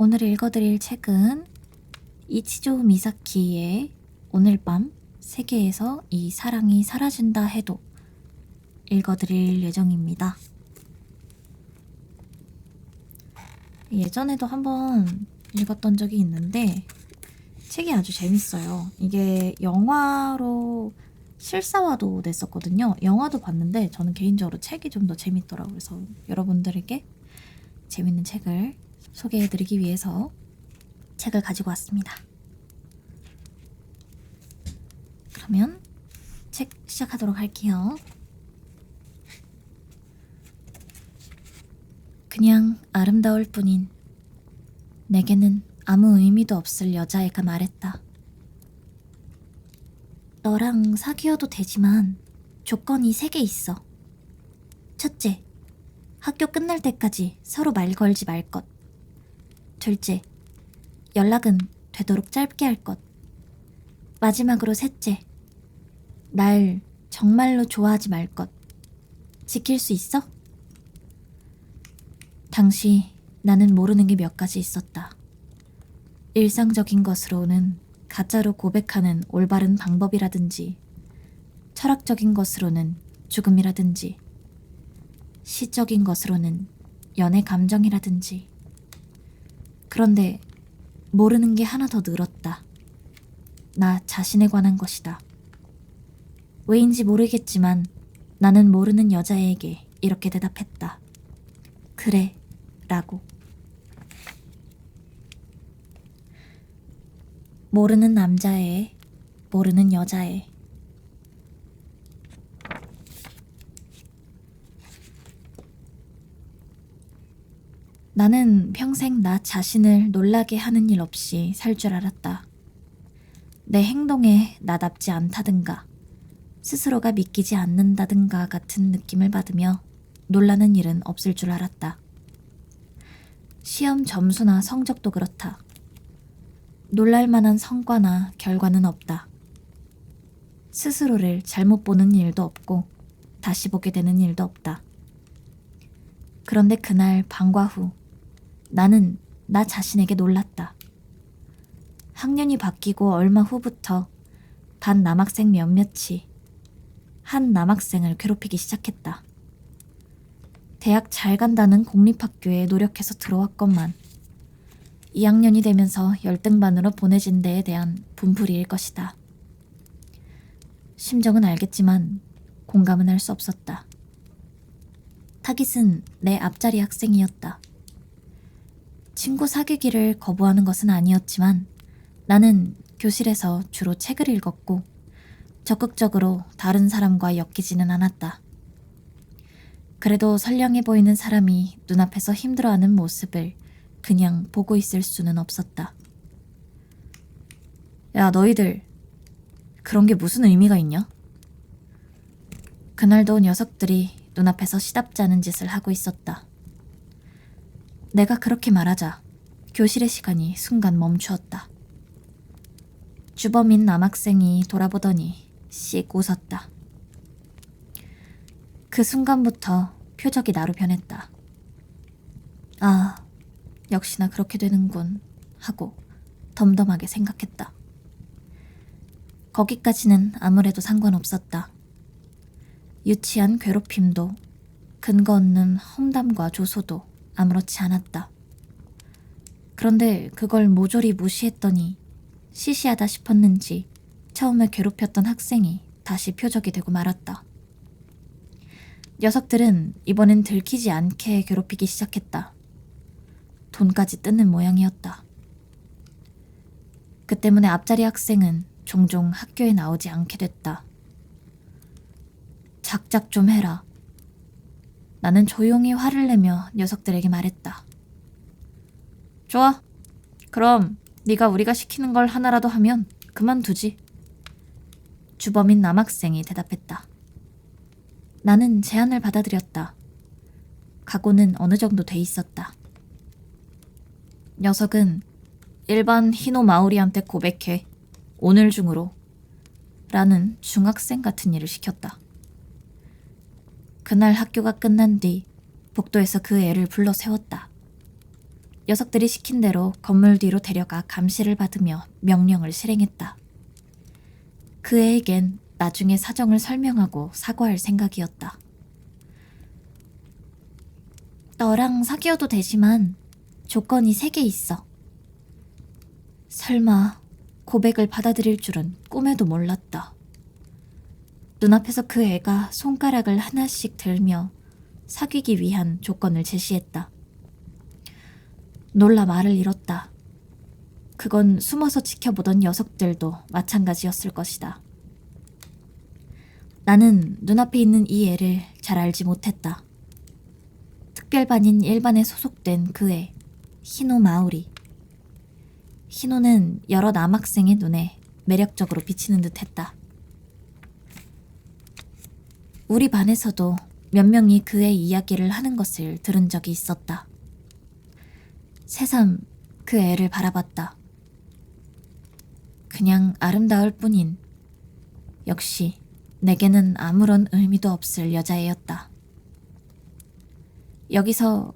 오늘 읽어드릴 책은 이치조 미사키의 오늘 밤 세계에서 이 사랑이 사라진다 해도 읽어드릴 예정입니다. 예전에도 한번 읽었던 적이 있는데 책이 아주 재밌어요. 이게 영화로 실사화도 냈었거든요. 영화도 봤는데 저는 개인적으로 책이 좀 더 재밌더라고요. 그래서 여러분들에게 재밌는 책을 소개해드리기 위해서 책을 가지고 왔습니다. 그러면 책 시작하도록 할게요. 그냥 아름다울 뿐인 내게는 아무 의미도 없을 여자애가 말했다. 너랑 사귀어도 되지만 조건이 3개 있어. 첫째, 학교 끝날 때까지 서로 말 걸지 말 것. 둘째, 연락은 되도록 짧게 할 것. 마지막으로 셋째, 날 정말로 좋아하지 말 것. 지킬 수 있어? 당시 나는 모르는 게 몇 가지 있었다. 일상적인 것으로는 가짜로 고백하는 올바른 방법이라든지, 철학적인 것으로는 죽음이라든지, 시적인 것으로는 연애 감정이라든지. 그런데 모르는 게 하나 더 늘었다. 나 자신에 관한 것이다. 왜인지 모르겠지만 나는 모르는 여자애에게 이렇게 대답했다. 그래, 라고. 모르는 남자애, 모르는 여자애. 나는 평생 나 자신을 놀라게 하는 일 없이 살 줄 알았다. 내 행동에 나답지 않다든가 스스로가 믿기지 않는다든가 같은 느낌을 받으며 놀라는 일은 없을 줄 알았다. 시험 점수나 성적도 그렇다. 놀랄 만한 성과나 결과는 없다. 스스로를 잘못 보는 일도 없고 다시 보게 되는 일도 없다. 그런데 그날 방과 후 나는 나 자신에게 놀랐다. 학년이 바뀌고 얼마 후부터 반 남학생 몇몇이 한 남학생을 괴롭히기 시작했다. 대학 잘 간다는 공립학교에 노력해서 들어왔건만 2학년이 되면서 열등반으로 보내진 데에 대한 분풀이일 것이다. 심정은 알겠지만 공감은 할 수 없었다. 타깃은 내 앞자리 학생이었다. 친구 사귀기를 거부하는 것은 아니었지만 나는 교실에서 주로 책을 읽었고 적극적으로 다른 사람과 엮이지는 않았다. 그래도 선량해 보이는 사람이 눈앞에서 힘들어하는 모습을 그냥 보고 있을 수는 없었다. 야, 너희들 그런 게 무슨 의미가 있냐? 그날도 녀석들이 눈앞에서 시답지 않은 짓을 하고 있었다. 내가 그렇게 말하자 교실의 시간이 순간 멈추었다. 주범인 남학생이 돌아보더니 씩 웃었다. 그 순간부터 표적이 나로 변했다. 아, 역시나 그렇게 되는군 하고 덤덤하게 생각했다. 거기까지는 아무래도 상관없었다. 유치한 괴롭힘도 근거 없는 험담과 조소도 아무렇지 않았다. 그런데 그걸 모조리 무시했더니 시시하다 싶었는지 처음에 괴롭혔던 학생이 다시 표적이 되고 말았다. 녀석들은 이번엔 들키지 않게 괴롭히기 시작했다. 돈까지 뜯는 모양이었다. 그 때문에 앞자리 학생은 종종 학교에 나오지 않게 됐다. 작작 좀 해라. 나는 조용히 화를 내며 녀석들에게 말했다. 좋아. 그럼 네가 우리가 시키는 걸 하나라도 하면 그만두지. 주범인 남학생이 대답했다. 나는 제안을 받아들였다. 각오는 어느 정도 돼 있었다. 녀석은 일반 히노 마오리한테 고백해. 오늘 중으로. 라는 중학생 같은 일을 시켰다. 그날 학교가 끝난 뒤 복도에서 그 애를 불러 세웠다. 녀석들이 시킨 대로 건물 뒤로 데려가 감시를 받으며 명령을 실행했다. 그 애에겐 나중에 사정을 설명하고 사과할 생각이었다. 너랑 사귀어도 되지만 조건이 3개 있어. 설마 고백을 받아들일 줄은 꿈에도 몰랐다. 눈앞에서 그 애가 손가락을 하나씩 들며 사귀기 위한 조건을 제시했다. 놀라 말을 잃었다. 그건 숨어서 지켜보던 녀석들도 마찬가지였을 것이다. 나는 눈앞에 있는 이 애를 잘 알지 못했다. 특별반인 1반에 소속된 그 애, 히노 마오리. 히노는 여러 남학생의 눈에 매력적으로 비치는 듯했다. 우리 반에서도 몇 명이 그의 이야기를 하는 것을 들은 적이 있었다. 새삼 그 애를 바라봤다. 그냥 아름다울 뿐인, 역시 내게는 아무런 의미도 없을 여자애였다. 여기서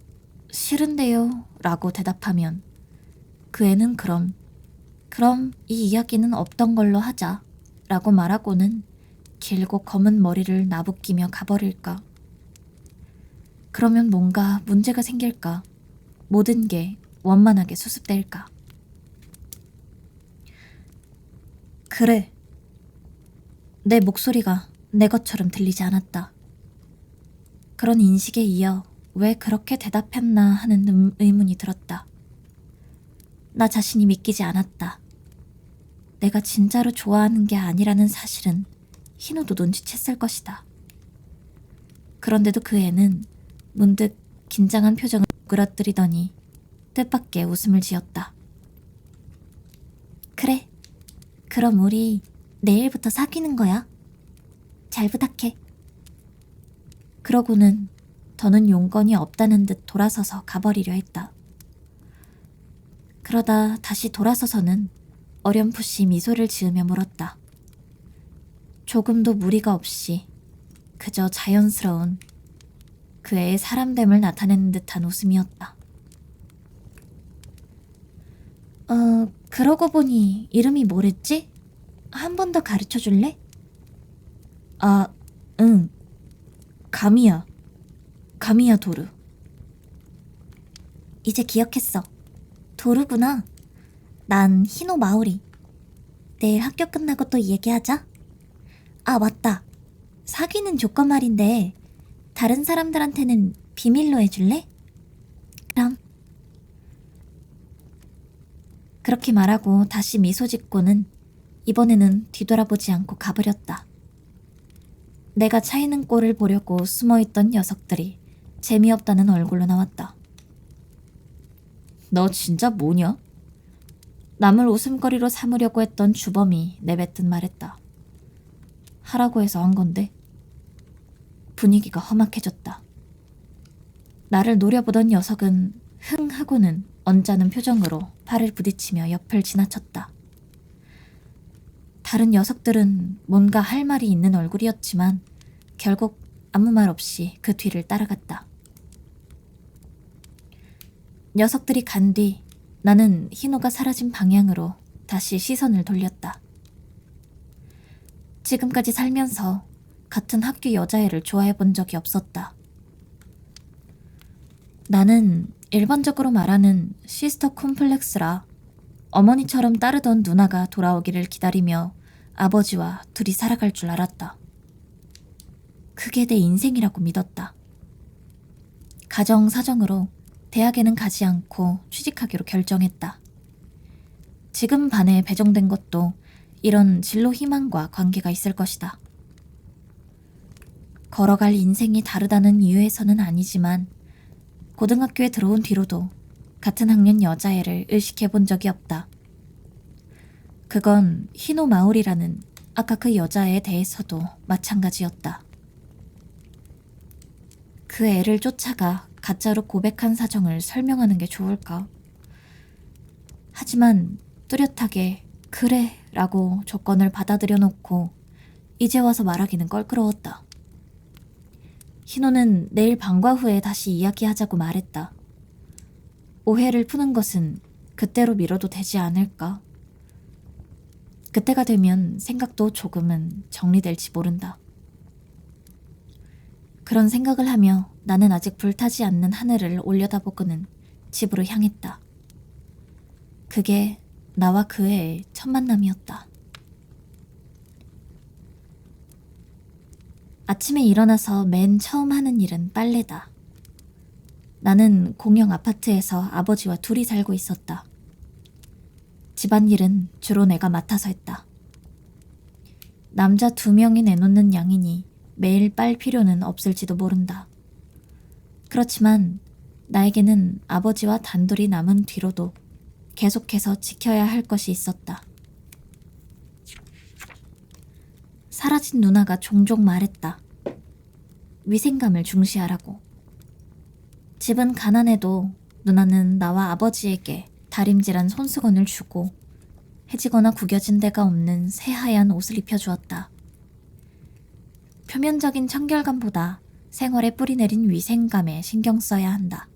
싫은데요 라고 대답하면 그 애는 그럼 이 이야기는 없던 걸로 하자 라고 말하고는 길고 검은 머리를 나부끼며 가버릴까. 그러면 뭔가 문제가 생길까. 모든 게 원만하게 수습될까. 그래. 내 목소리가 내 것처럼 들리지 않았다. 그런 인식에 이어 왜 그렇게 대답했나 하는 의문이 들었다. 나 자신이 믿기지 않았다. 내가 진짜로 좋아하는 게 아니라는 사실은 희노도 눈치챘을 것이다. 그런데도 그 애는 문득 긴장한 표정을 끌어들이더니 뜻밖의 웃음을 지었다. 그래, 그럼 우리 내일부터 사귀는 거야. 잘 부탁해. 그러고는 더는 용건이 없다는 듯 돌아서서 가버리려 했다. 그러다 다시 돌아서서는 어렴풋이 미소를 지으며 물었다. 조금도 무리가 없이 그저 자연스러운 그 애의 사람됨을 나타내는 듯한 웃음이었다. 그러고 보니 이름이 뭐랬지? 한 번 더 가르쳐 줄래? 아, 응. 가미야 도르. 이제 기억했어. 도르구나. 난 히노 마오리. 내일 학교 끝나고 또 얘기하자. 아, 맞다. 사귀는 조건 말인데 다른 사람들한테는 비밀로 해줄래? 그럼. 그렇게 말하고 다시 미소 짓고는 이번에는 뒤돌아보지 않고 가버렸다. 내가 차이는 꼴을 보려고 숨어있던 녀석들이 재미없다는 얼굴로 나왔다. 너 진짜 뭐냐? 남을 웃음거리로 삼으려고 했던 주범이 내뱉듯 말했다. 하라고 해서 한 건데. 분위기가 험악해졌다. 나를 노려보던 녀석은 흥 하고는 언짢은 표정으로 팔을 부딪히며 옆을 지나쳤다. 다른 녀석들은 뭔가 할 말이 있는 얼굴이었지만 결국 아무 말 없이 그 뒤를 따라갔다. 녀석들이 간 뒤 나는 희노가 사라진 방향으로 다시 시선을 돌렸다. 지금까지 살면서 같은 학교 여자애를 좋아해 본 적이 없었다. 나는 일반적으로 말하는 시스터 콤플렉스라 어머니처럼 따르던 누나가 돌아오기를 기다리며 아버지와 둘이 살아갈 줄 알았다. 그게 내 인생이라고 믿었다. 가정 사정으로 대학에는 가지 않고 취직하기로 결정했다. 지금 반에 배정된 것도 이런 진로 희망과 관계가 있을 것이다. 걸어갈 인생이 다르다는 이유에서는 아니지만 고등학교에 들어온 뒤로도 같은 학년 여자애를 의식해 본 적이 없다. 그건 히노 마오리라는 아까 그 여자애에 대해서도 마찬가지였다. 그 애를 쫓아가 가짜로 고백한 사정을 설명하는 게 좋을까? 하지만 뚜렷하게 그래 라고 조건을 받아들여 놓고 이제 와서 말하기는 껄끄러웠다. 희노는 내일 방과 후에 다시 이야기하자고 말했다. 오해를 푸는 것은 그때로 미뤄도 되지 않을까? 그때가 되면 생각도 조금은 정리될지 모른다. 그런 생각을 하며 나는 아직 불타지 않는 하늘을 올려다보고는 집으로 향했다. 그게 나와 그의 첫 만남이었다. 아침에 일어나서 맨 처음 하는 일은 빨래다. 나는 공영 아파트에서 아버지와 둘이 살고 있었다. 집안일은 주로 내가 맡아서 했다. 남자 2명이 내놓는 양이니 매일 빨 필요는 없을지도 모른다. 그렇지만 나에게는 아버지와 단둘이 남은 뒤로도 계속해서 지켜야 할 것이 있었다. 사라진 누나가 종종 말했다. 위생감을 중시하라고. 집은 가난해도 누나는 나와 아버지에게 다림질한 손수건을 주고 해지거나 구겨진 데가 없는 새하얀 옷을 입혀주었다. 표면적인 청결감보다 생활에 뿌리내린 위생감에 신경 써야 한다.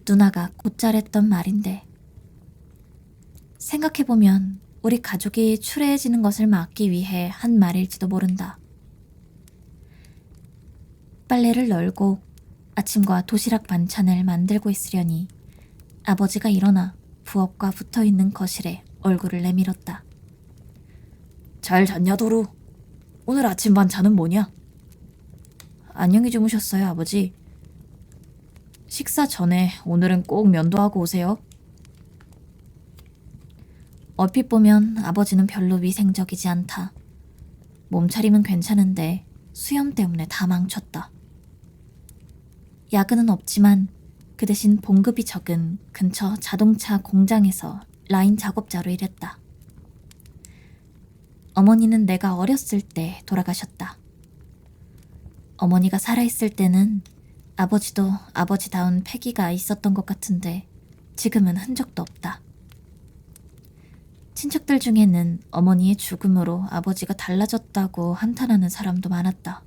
누나가 곧잘 했던 말인데 생각해보면 우리 가족이 추레해지는 것을 막기 위해 한 말일지도 모른다. 빨래를 널고 아침과 도시락 반찬을 만들고 있으려니 아버지가 일어나 부엌과 붙어있는 거실에 얼굴을 내밀었다. 잘 잤냐 도루? 오늘 아침 반찬은 뭐냐? 안녕히 주무셨어요 아버지. 식사 전에 오늘은 꼭 면도하고 오세요. 얼핏 보면 아버지는 별로 위생적이지 않다. 몸차림은 괜찮은데 수염 때문에 다 망쳤다. 야근은 없지만 그 대신 봉급이 적은 근처 자동차 공장에서 라인 작업자로 일했다. 어머니는 내가 어렸을 때 돌아가셨다. 어머니가 살아있을 때는 아버지도 아버지다운 패기가 있었던 것 같은데 지금은 흔적도 없다. 친척들 중에는 어머니의 죽음으로 아버지가 달라졌다고 한탄하는 사람도 많았다.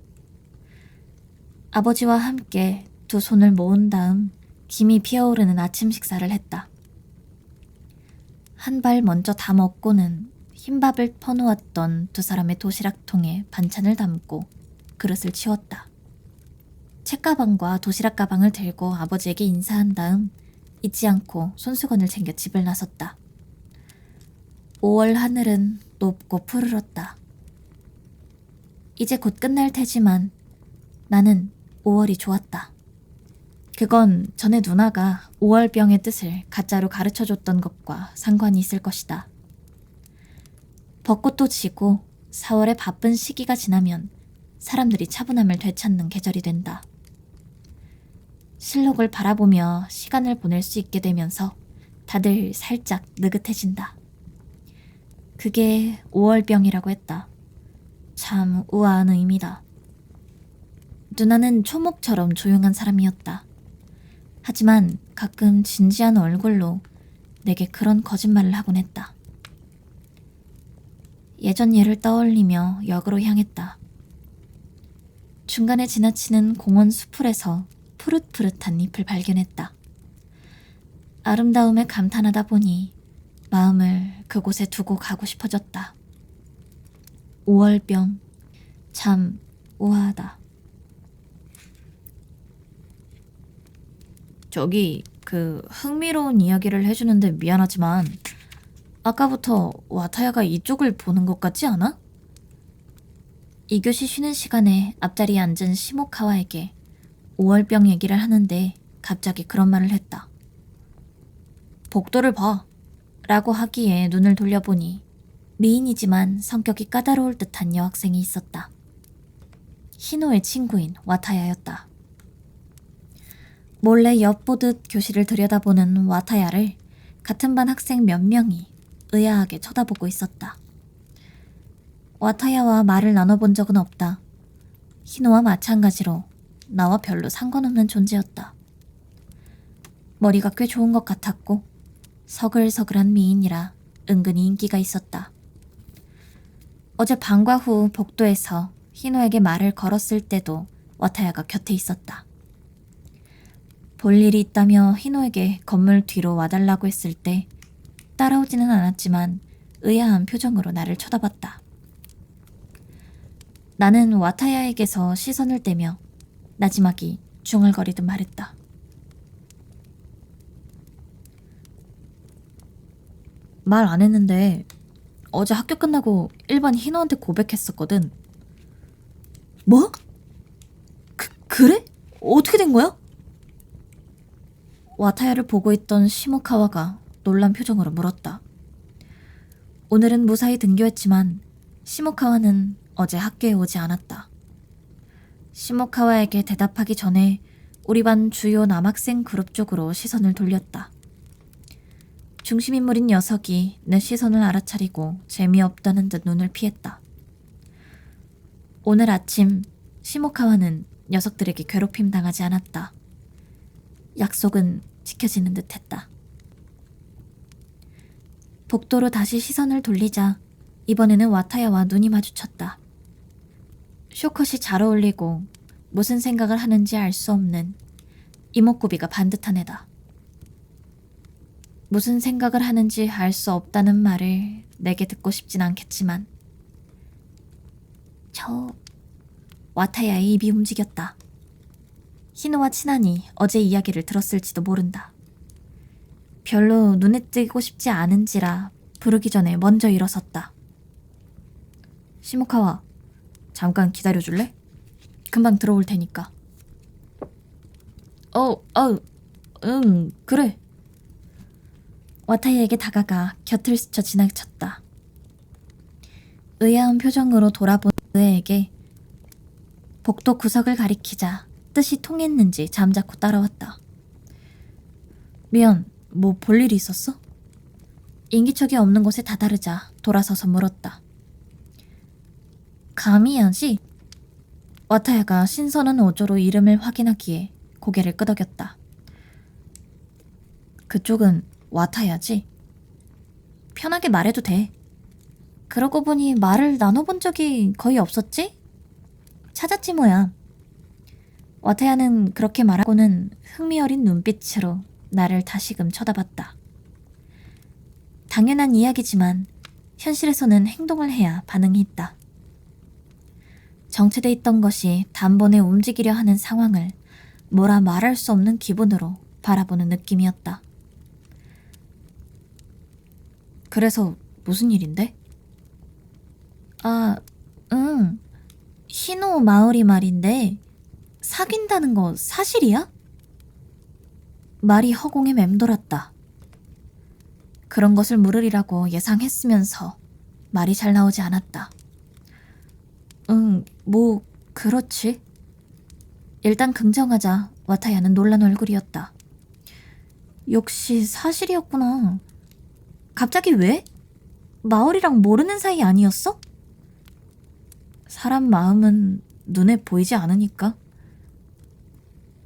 아버지와 함께 두 손을 모은 다음 김이 피어오르는 아침 식사를 했다. 한 발 먼저 다 먹고는 흰밥을 퍼놓았던 두 사람의 도시락통에 반찬을 담고 그릇을 치웠다. 책가방과 도시락 가방을 들고 아버지에게 인사한 다음 잊지 않고 손수건을 챙겨 집을 나섰다. 5월 하늘은 높고 푸르렀다. 이제 곧 끝날 테지만 나는 5월이 좋았다. 그건 전에 누나가 5월병의 뜻을 가짜로 가르쳐줬던 것과 상관이 있을 것이다. 벚꽃도 지고 4월의 바쁜 시기가 지나면 사람들이 차분함을 되찾는 계절이 된다. 실록을 바라보며 시간을 보낼 수 있게 되면서 다들 살짝 느긋해진다. 그게 5월병이라고 했다. 참 우아한 의미다. 누나는 초목처럼 조용한 사람이었다. 하지만 가끔 진지한 얼굴로 내게 그런 거짓말을 하곤 했다. 예전 일을 떠올리며 역으로 향했다. 중간에 지나치는 공원 수풀에서 푸릇푸릇한 잎을 발견했다. 아름다움에 감탄하다 보니 마음을 그곳에 두고 가고 싶어졌다. 5월병, 참 우아하다. 저기 흥미로운 이야기를 해주는데 미안하지만 아까부터 와타야가 이쪽을 보는 것 같지 않아? 2교시 쉬는 시간에 앞자리에 앉은 시모카와에게 5월병 얘기를 하는데 갑자기 그런 말을 했다. 복도를 봐 라고 하기에 눈을 돌려보니 미인이지만 성격이 까다로울 듯한 여학생이 있었다. 희노의 친구인 와타야였다. 몰래 엿보듯 교실을 들여다보는 와타야를 같은 반 학생 몇 명이 의아하게 쳐다보고 있었다. 와타야와 말을 나눠본 적은 없다. 희노와 마찬가지로 나와 별로 상관없는 존재였다. 머리가 꽤 좋은 것 같았고 서글서글한 미인이라 은근히 인기가 있었다. 어제 방과 후 복도에서 희노에게 말을 걸었을 때도 와타야가 곁에 있었다. 볼 일이 있다며 희노에게 건물 뒤로 와달라고 했을 때 따라오지는 않았지만 의아한 표정으로 나를 쳐다봤다. 나는 와타야에게서 시선을 떼며 나지막이 중얼거리듯 말했다. 말 안 했는데 어제 학교 끝나고 일반 희노한테 고백했었거든. 뭐? 그래? 어떻게 된 거야? 와타야를 보고 있던 시모카와가 놀란 표정으로 물었다. 오늘은 무사히 등교했지만 시모카와는 어제 학교에 오지 않았다. 시모카와에게 대답하기 전에 우리 반 주요 남학생 그룹 쪽으로 시선을 돌렸다. 중심인물인 녀석이 내 시선을 알아차리고 재미없다는 듯 눈을 피했다. 오늘 아침 시모카와는 녀석들에게 괴롭힘 당하지 않았다. 약속은 지켜지는 듯 했다. 복도로 다시 시선을 돌리자 이번에는 와타야와 눈이 마주쳤다. 쇼컷이 잘 어울리고 무슨 생각을 하는지 알 수 없는 이목구비가 반듯한 애다. 무슨 생각을 하는지 알 수 없다는 말을 내게 듣고 싶진 않겠지만 와타야의 입이 움직였다. 희노와 친하니 어제 이야기를 들었을지도 모른다. 별로 눈에 띄고 싶지 않은지라 부르기 전에 먼저 일어섰다. 시모카와, 잠깐 기다려줄래? 금방 들어올 테니까. 그래. 와타야에게 다가가 곁을 스쳐 지나쳤다. 의아한 표정으로 돌아본 그에게 복도 구석을 가리키자 뜻이 통했는지 잠자코 따라왔다. 미안, 뭐 볼 일이 있었어? 인기척이 없는 곳에 다다르자 돌아서서 물었다. 감이야지? 와타야가 신선한 어조로 이름을 확인하기에 고개를 끄덕였다. 그쪽은 와타야지? 편하게 말해도 돼. 그러고 보니 말을 나눠본 적이 거의 없었지? 찾았지 뭐야. 와타야는 그렇게 말하고는 흥미 어린 눈빛으로 나를 다시금 쳐다봤다. 당연한 이야기지만 현실에서는 행동을 해야 반응이 있다. 정체돼 있던 것이 단번에 움직이려 하는 상황을 뭐라 말할 수 없는 기분으로 바라보는 느낌이었다. 그래서 무슨 일인데? 희노 마오리 말인데 사귄다는 거 사실이야? 말이 허공에 맴돌았다. 그런 것을 물으리라고 예상했으면서 말이 잘 나오지 않았다. 뭐 그렇지. 일단 긍정하자 와타야는 놀란 얼굴이었다. 역시 사실이었구나. 갑자기 왜? 마오리랑 모르는 사이 아니었어? 사람 마음은 눈에 보이지 않으니까.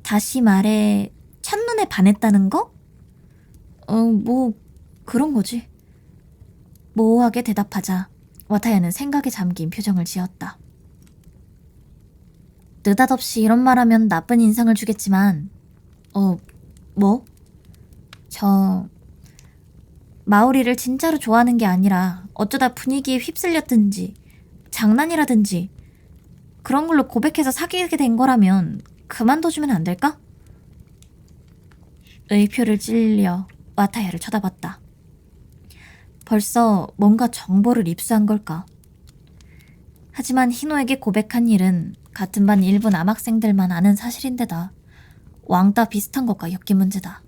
다시 말해 첫눈에 반했다는 거? 뭐 그런 거지. 모호하게 대답하자 와타야는 생각에 잠긴 표정을 지었다. 느닷없이 이런 말하면 나쁜 인상을 주겠지만 뭐? 마오리를 진짜로 좋아하는 게 아니라 어쩌다 분위기에 휩쓸렸든지 장난이라든지 그런 걸로 고백해서 사귀게 된 거라면 그만둬주면 안 될까? 의표를 찔려 와타야를 쳐다봤다. 벌써 뭔가 정보를 입수한 걸까? 하지만 희노에게 고백한 일은 같은 반 일부 남학생들만 아는 사실인데다 왕따 비슷한 것과 엮인 문제다.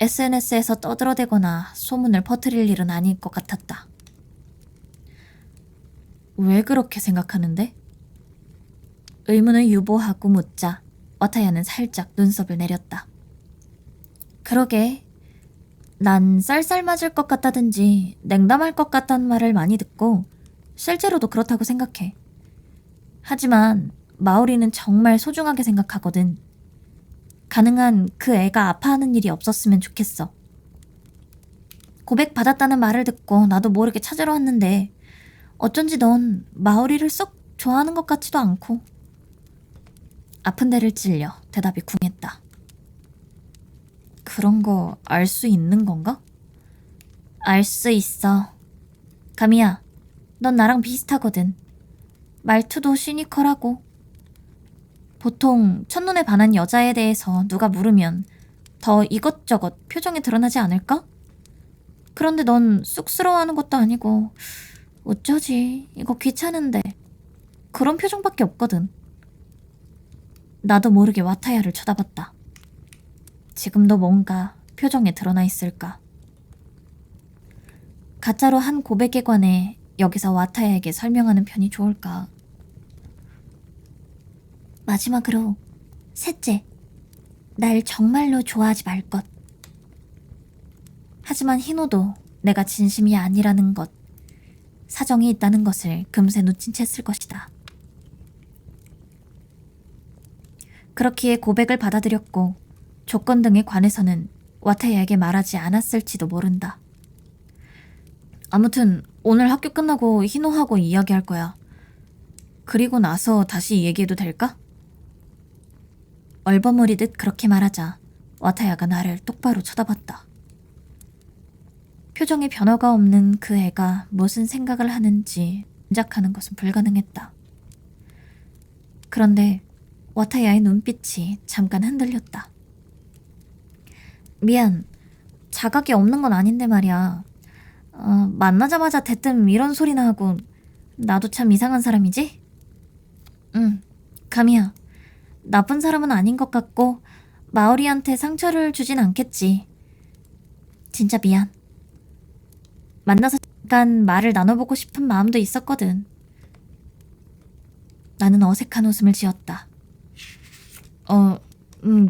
SNS에서 떠들어대거나 소문을 퍼뜨릴 일은 아닐 것 같았다. 왜 그렇게 생각하는데? 의문을 유보하고 묻자 와타야는 살짝 눈썹을 내렸다. 그러게, 난 쌀쌀 맞을 것 같다든지 냉담할 것 같다는 말을 많이 듣고 실제로도 그렇다고 생각해. 하지만 마오리는 정말 소중하게 생각하거든. 가능한 그 애가 아파하는 일이 없었으면 좋겠어. 고백 받았다는 말을 듣고 나도 모르게 찾으러 왔는데 어쩐지 넌 마오리를 썩 좋아하는 것 같지도 않고. 아픈 데를 찔려 대답이 궁했다. 그런 거 알 수 있는 건가? 알 수 있어. 가미야, 넌 나랑 비슷하거든. 말투도 시니컬하고. 보통 첫눈에 반한 여자에 대해서 누가 물으면 더 이것저것 표정에 드러나지 않을까? 그런데 넌 쑥스러워하는 것도 아니고 어쩌지? 이거 귀찮은데. 그런 표정밖에 없거든. 나도 모르게 와타야를 쳐다봤다. 지금도 뭔가 표정에 드러나 있을까? 가짜로 한 고백에 관해 여기서 와타야에게 설명하는 편이 좋을까? 마지막으로 셋째, 날 정말로 좋아하지 말 것. 하지만 희노도 내가 진심이 아니라는 것, 사정이 있다는 것을 금세 눈치챘을 것이다. 그렇기에 고백을 받아들였고 조건 등에 관해서는 와타야에게 말하지 않았을지도 모른다. 아무튼 오늘 학교 끝나고 희노하고 이야기할 거야. 그리고 나서 다시 얘기해도 될까? 얼버무리듯 그렇게 말하자 와타야가 나를 똑바로 쳐다봤다. 표정에 변화가 없는 그 애가 무슨 생각을 하는지 짐작하는 것은 불가능했다. 그런데 와타야의 눈빛이 잠깐 흔들렸다. 미안, 자각이 없는 건 아닌데 말이야. 만나자마자 대뜸 이런 소리나 하고 나도 참 이상한 사람이지? 응, 가미야. 나쁜 사람은 아닌 것 같고 마오리한테 상처를 주진 않겠지. 진짜 미안. 만나서 잠깐 말을 나눠보고 싶은 마음도 있었거든. 나는 어색한 웃음을 지었다.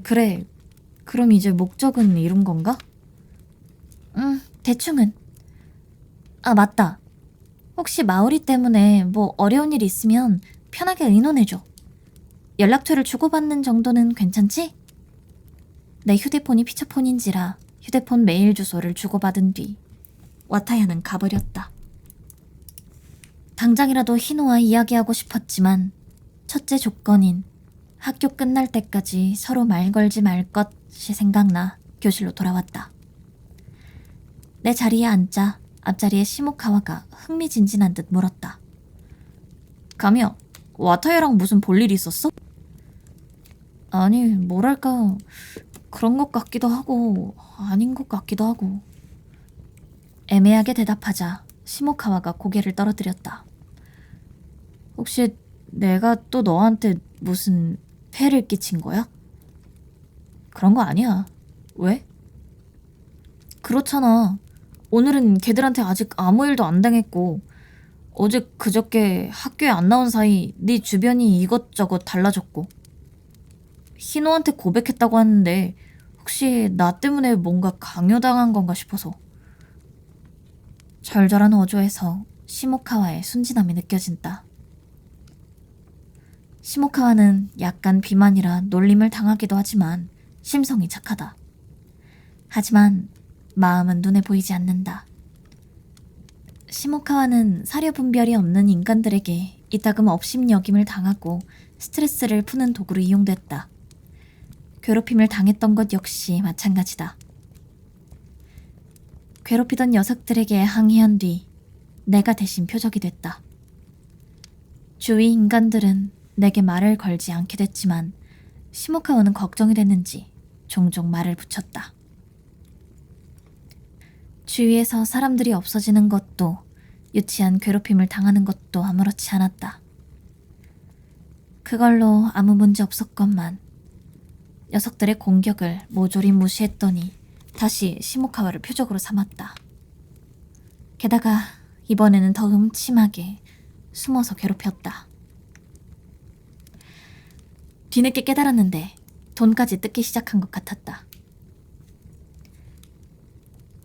그래. 그럼 이제 목적은 이룬 건가? 대충은. 아, 맞다. 혹시 마오리 때문에 뭐 어려운 일 있으면 편하게 의논해줘. 연락처를 주고받는 정도는 괜찮지? 내 휴대폰이 피처폰인지라 휴대폰 메일 주소를 주고받은 뒤 와타야는 가버렸다. 당장이라도 희노와 이야기하고 싶었지만 첫째 조건인 학교 끝날 때까지 서로 말 걸지 말 것이 생각나 교실로 돌아왔다. 내 자리에 앉자 앞자리에 시모카와가 흥미진진한 듯 물었다. 가미야, 와타야랑 무슨 볼일 있었어? 아니, 뭐랄까, 그런 것 같기도 하고 아닌 것 같기도 하고. 애매하게 대답하자 시모카와가 고개를 떨어뜨렸다. 혹시 내가 또 너한테 무슨 폐를 끼친 거야? 그런 거 아니야. 왜? 그렇잖아. 오늘은 걔들한테 아직 아무 일도 안 당했고 어제 그저께 학교에 안 나온 사이 네 주변이 이것저것 달라졌고 희노한테 고백했다고 하는데 혹시 나 때문에 뭔가 강요당한 건가 싶어서. 절절한 어조에서 시모카와의 순진함이 느껴진다. 시모카와는 약간 비만이라 놀림을 당하기도 하지만 심성이 착하다. 하지만 마음은 눈에 보이지 않는다. 시모카와는 사려 분별이 없는 인간들에게 이따금 업심여김을 당하고 스트레스를 푸는 도구로 이용됐다. 괴롭힘을 당했던 것 역시 마찬가지다. 괴롭히던 녀석들에게 항의한 뒤 내가 대신 표적이 됐다. 주위 인간들은 내게 말을 걸지 않게 됐지만 시모카와는 걱정이 됐는지 종종 말을 붙였다. 주위에서 사람들이 없어지는 것도 유치한 괴롭힘을 당하는 것도 아무렇지 않았다. 그걸로 아무 문제 없었건만 녀석들의 공격을 모조리 무시했더니 다시 시모카와를 표적으로 삼았다. 게다가 이번에는 더 음침하게 숨어서 괴롭혔다. 뒤늦게 깨달았는데 돈까지 뜯기 시작한 것 같았다.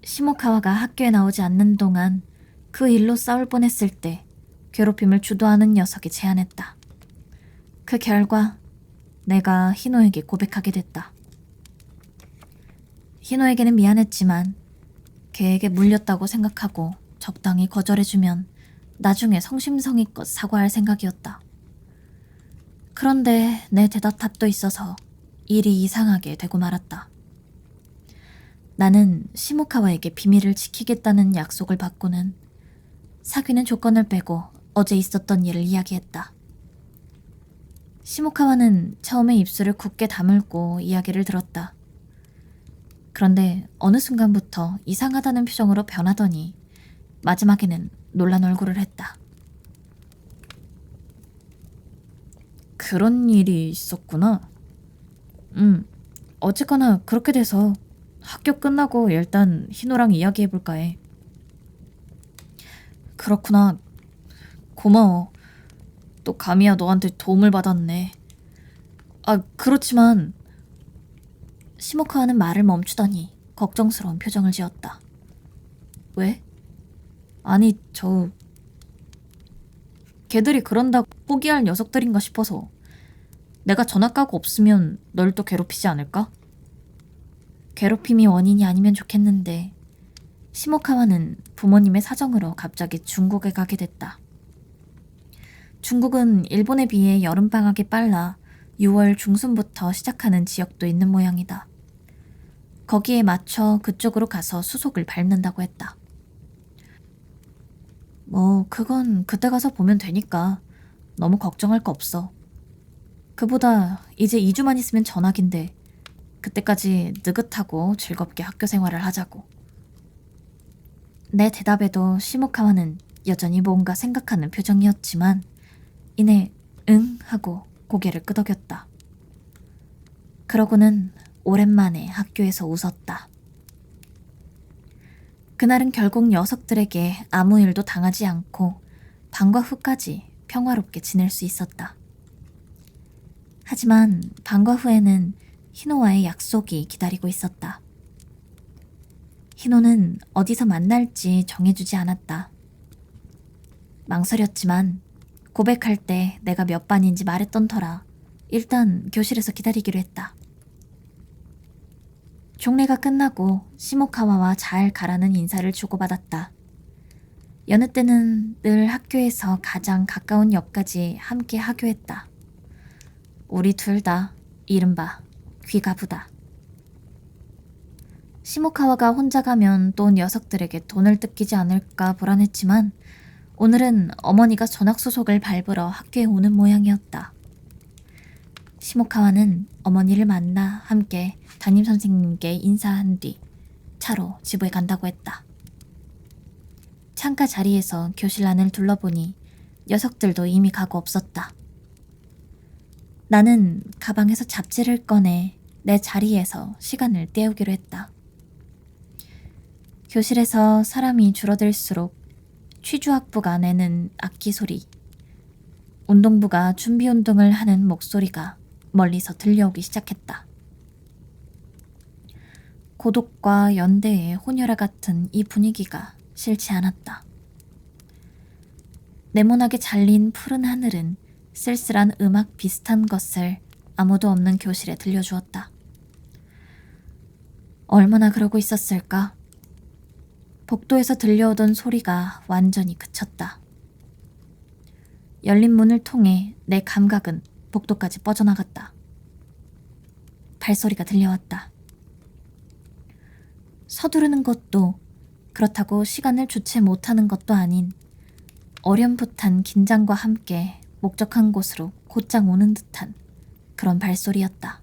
시모카와가 학교에 나오지 않는 동안 그 일로 싸울 뻔했을 때 괴롭힘을 주도하는 녀석이 제안했다. 그 결과 내가 희노에게 고백하게 됐다. 희노에게는 미안했지만 걔에게 물렸다고 생각하고 적당히 거절해주면 나중에 성심성의껏 사과할 생각이었다. 그런데 내 대답탑도 있어서 일이 이상하게 되고 말았다. 나는 시모카와에게 비밀을 지키겠다는 약속을 받고는 사귀는 조건을 빼고 어제 있었던 일을 이야기했다. 시모카와는 처음에 입술을 굳게 다물고 이야기를 들었다. 그런데 어느 순간부터 이상하다는 표정으로 변하더니 마지막에는 놀란 얼굴을 했다. 그런 일이 있었구나. 어쨌거나 그렇게 돼서 학교 끝나고 일단 희노랑 이야기해볼까 해. 그렇구나. 고마워. 또 가미야 너한테 도움을 받았네. 그렇지만 시모카와는 말을 멈추더니 걱정스러운 표정을 지었다. 왜? 아니 걔들이 그런다고 포기할 녀석들인가 싶어서. 내가 전학가고 없으면 널 또 괴롭히지 않을까? 괴롭힘이 원인이 아니면 좋겠는데 시모카와는 부모님의 사정으로 갑자기 중국에 가게 됐다. 중국은 일본에 비해 여름방학이 빨라 6월 중순부터 시작하는 지역도 있는 모양이다. 거기에 맞춰 그쪽으로 가서 수속을 밟는다고 했다. 그건 그때 가서 보면 되니까 너무 걱정할 거 없어. 그보다 이제 2주만 있으면 전학인데 그때까지 느긋하고 즐겁게 학교 생활을 하자고. 내 대답에도 시모카와는 여전히 뭔가 생각하는 표정이었지만 이내 응 하고 고개를 끄덕였다. 그러고는 오랜만에 학교에서 웃었다. 그날은 결국 녀석들에게 아무 일도 당하지 않고 방과 후까지 평화롭게 지낼 수 있었다. 하지만 방과 후에는 희노와의 약속이 기다리고 있었다. 희노는 어디서 만날지 정해주지 않았다. 망설였지만 고백할 때 내가 몇 반인지 말했던 터라 일단 교실에서 기다리기로 했다. 종례가 끝나고 시모카와와 잘 가라는 인사를 주고받았다. 여느 때는 늘 학교에서 가장 가까운 역까지 함께 하교했다. 우리 둘 다 이른바 귀가부다. 시모카와가 혼자 가면 또 녀석들에게 돈을 뜯기지 않을까 불안했지만 오늘은 어머니가 전학수속을 밟으러 학교에 오는 모양이었다. 시모카와는 어머니를 만나 함께 담임선생님께 인사한 뒤 차로 집에 간다고 했다. 창가 자리에서 교실 안을 둘러보니 녀석들도 이미 가고 없었다. 나는 가방에서 잡지를 꺼내 내 자리에서 시간을 때우기로 했다. 교실에서 사람이 줄어들수록 취주학부가 내는 악기 소리, 운동부가 준비 운동을 하는 목소리가 멀리서 들려오기 시작했다. 고독과 연대의 혼혈아 같은 이 분위기가 싫지 않았다. 네모나게 잘린 푸른 하늘은 쓸쓸한 음악 비슷한 것을 아무도 없는 교실에 들려주었다. 얼마나 그러고 있었을까? 복도에서 들려오던 소리가 완전히 그쳤다. 열린 문을 통해 내 감각은 복도까지 뻗어나갔다. 발소리가 들려왔다. 서두르는 것도 그렇다고 시간을 주체 못하는 것도 아닌 어렴풋한 긴장과 함께 목적한 곳으로 곧장 오는 듯한 그런 발소리였다.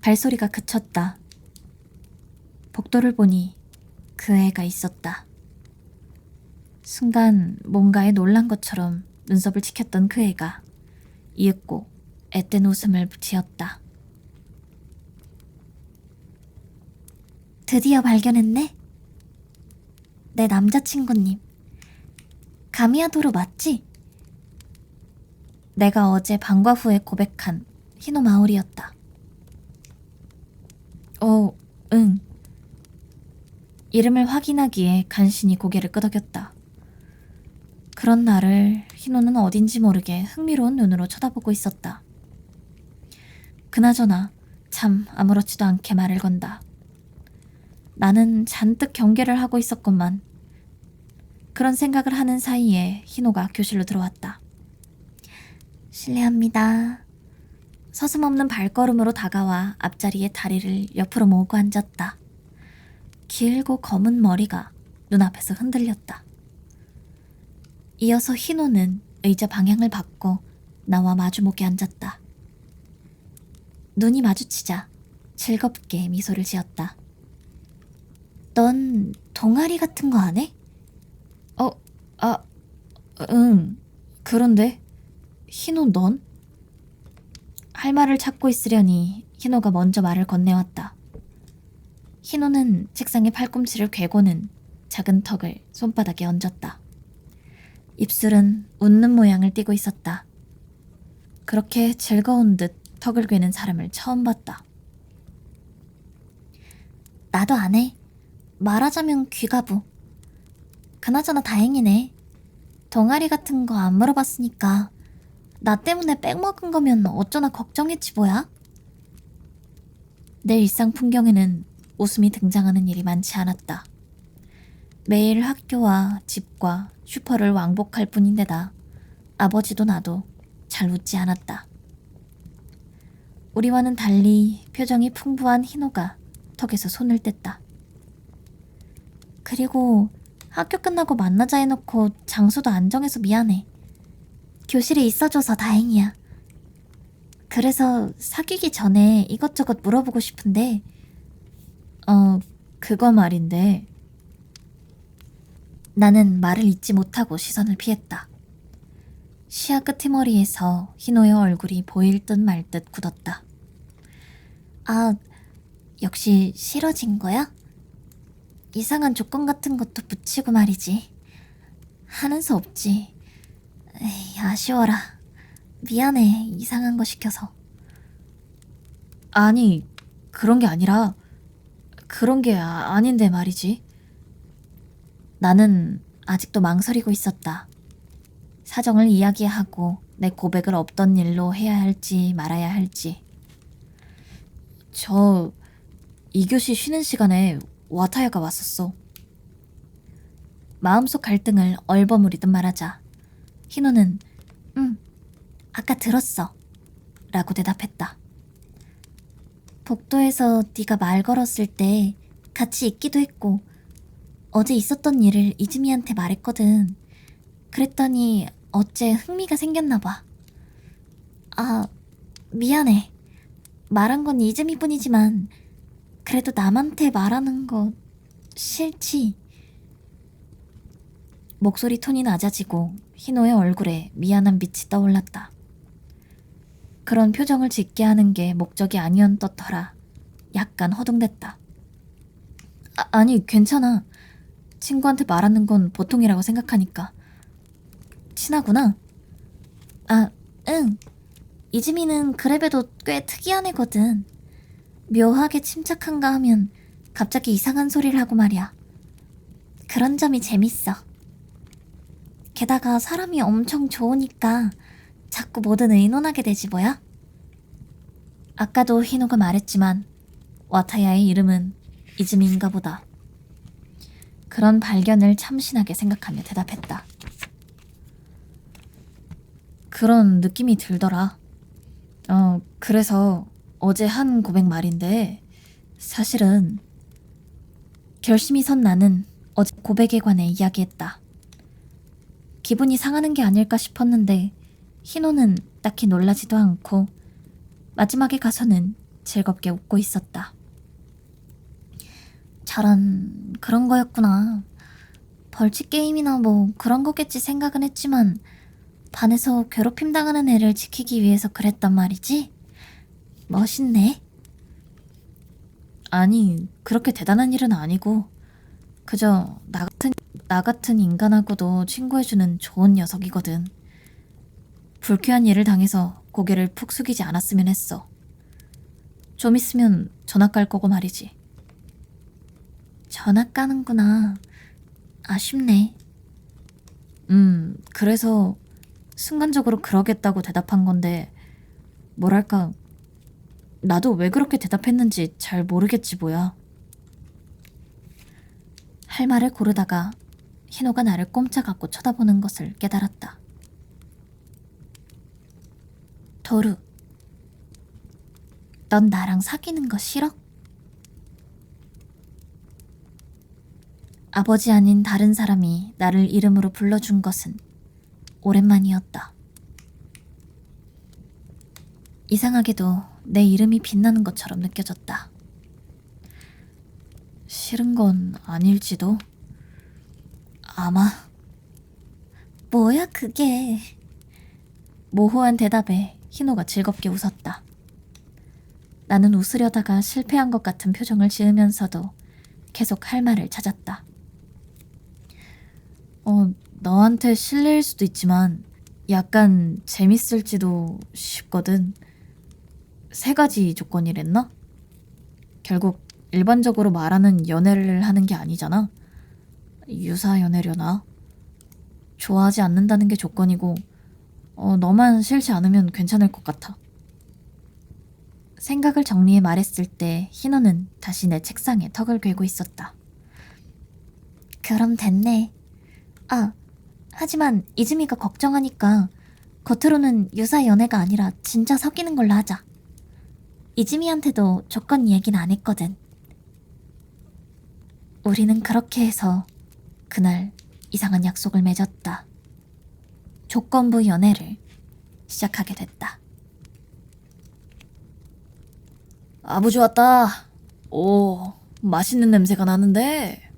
발소리가 그쳤다. 복도를 보니 그 애가 있었다. 순간 뭔가에 놀란 것처럼 눈썹을 치켰던 그 애가 이윽고 앳된 웃음을 지었다. 드디어 발견했네? 내 남자친구님. 가미야도로 맞지? 내가 어제 방과 후에 고백한 히노마오리였다. 응. 이름을 확인하기에 간신히 고개를 끄덕였다. 그런 나를 희노는 어딘지 모르게 흥미로운 눈으로 쳐다보고 있었다. 그나저나 참 아무렇지도 않게 말을 건다. 나는 잔뜩 경계를 하고 있었건만 그런 생각을 하는 사이에 희노가 교실로 들어왔다. 실례합니다. 서슴없는 발걸음으로 다가와 앞자리에 다리를 옆으로 모으고 앉았다. 길고 검은 머리가 눈앞에서 흔들렸다. 이어서 희노는 의자 방향을 바꿔 나와 마주목에 앉았다. 눈이 마주치자 즐겁게 미소를 지었다. 넌 동아리 같은 거 안 해? 응. 그런데 희노 넌? 할 말을 찾고 있으려니 희노가 먼저 말을 건네왔다. 희노는 책상에 팔꿈치를 괴고는 작은 턱을 손바닥에 얹었다. 입술은 웃는 모양을 띠고 있었다. 그렇게 즐거운 듯 턱을 괴는 사람을 처음 봤다. 나도 안 해. 말하자면 귀가부. 그나저나 다행이네. 동아리 같은 거 안 물어봤으니까 나 때문에 빽 먹은 거면 어쩌나 걱정했지 뭐야? 내 일상 풍경에는 웃음이 등장하는 일이 많지 않았다. 매일 학교와 집과 슈퍼를 왕복할 뿐인데다 아버지도 나도 잘 웃지 않았다. 우리와는 달리 표정이 풍부한 희노가 턱에서 손을 뗐다. 그리고 학교 끝나고 만나자 해놓고 장소도 안 정해서 미안해. 교실에 있어줘서 다행이야. 그래서 사귀기 전에 이것저것 물어보고 싶은데 그거 말인데. 나는 말을 잇지 못하고 시선을 피했다. 시야 끄트머리에서 희노의 얼굴이 보일 듯 말 듯 굳었다. 아, 역시 싫어진 거야? 이상한 조건 같은 것도 붙이고 말이지. 하는 수 없지. 에이, 아쉬워라. 미안해, 이상한 거 시켜서. 아니, 그런 게 아니라 그런 게 아닌데 말이지. 나는 아직도 망설이고 있었다. 사정을 이야기하고 내 고백을 없던 일로 해야 할지 말아야 할지. 저 2교시 쉬는 시간에 와타야가 왔었어. 마음속 갈등을 얼버무리듯 말하자 희노는 응, 아까 들었어 라고 대답했다. 복도에서 네가 말 걸었을 때 같이 있기도 했고 어제 있었던 일을 이즈미한테 말했거든. 그랬더니 어째 흥미가 생겼나 봐. 아, 미안해. 말한 건 이즈미뿐이지만 그래도 남한테 말하는 거 싫지. 목소리 톤이 낮아지고 희노의 얼굴에 미안한 빛이 떠올랐다. 그런 표정을 짓게 하는 게 목적이 아니었더라. 약간 허둥댔다. 아니, 괜찮아. 친구한테 말하는 건 보통이라고 생각하니까. 친하구나. 아, 응. 이즈미는 그래봬도 꽤 특이한 애거든. 묘하게 침착한가 하면 갑자기 이상한 소리를 하고 말이야. 그런 점이 재밌어. 게다가 사람이 엄청 좋으니까 자꾸 뭐든 의논하게 되지 뭐야? 아까도 희노가 말했지만 와타야의 이름은 이즈미인가 보다. 그런 발견을 참신하게 생각하며 대답했다. 그런 느낌이 들더라. 그래서 어제 한 고백 말인데 사실은 결심이 선 나는 어제 고백에 관해 이야기했다. 기분이 상하는 게 아닐까 싶었는데 희노는 딱히 놀라지도 않고 마지막에 가서는 즐겁게 웃고 있었다. 저런, 그런 거였구나. 벌칙 게임이나 뭐 그런 거겠지 생각은 했지만 반에서 괴롭힘 당하는 애를 지키기 위해서 그랬단 말이지? 멋있네. 아니, 그렇게 대단한 일은 아니고 그저 나 같은 인간하고도 친구해주는 좋은 녀석이거든. 불쾌한 일을 당해서 고개를 푹 숙이지 않았으면 했어. 좀 있으면 전화 깔 거고 말이지. 전화 까는구나. 아쉽네. 그래서 순간적으로 그러겠다고 대답한 건데 뭐랄까, 나도 왜 그렇게 대답했는지 잘 모르겠지 뭐야. 할 말을 고르다가 희노가 나를 꼼짝않고 쳐다보는 것을 깨달았다. 도루. 넌 나랑 사귀는 거 싫어? 아버지 아닌 다른 사람이 나를 이름으로 불러준 것은 오랜만이었다. 이상하게도 내 이름이 빛나는 것처럼 느껴졌다. 싫은 건 아닐지도. 아마. 뭐야 그게. 모호한 대답에 희노가 즐겁게 웃었다. 나는 웃으려다가 실패한 것 같은 표정을 지으면서도 계속 할 말을 찾았다. 너한테 실례일 수도 있지만 약간 재밌을지도 싶거든. 3가지 조건이랬나? 결국 일반적으로 말하는 연애를 하는 게 아니잖아. 유사 연애려나? 좋아하지 않는다는 게 조건이고 너만 싫지 않으면 괜찮을 것 같아. 생각을 정리해 말했을 때 희노는 다시 내 책상에 턱을 괴고 있었다. 그럼 됐네. 하지만 이즈미가 걱정하니까 겉으로는 유사 연애가 아니라 진짜 사귀는 걸로 하자. 이즈미한테도 조건 얘기는 안 했거든. 우리는 그렇게 해서 그날 이상한 약속을 맺었다. 조건부 연애를 시작하게 됐다. 아버지 왔다. 오, 맛있는 냄새가 나는데.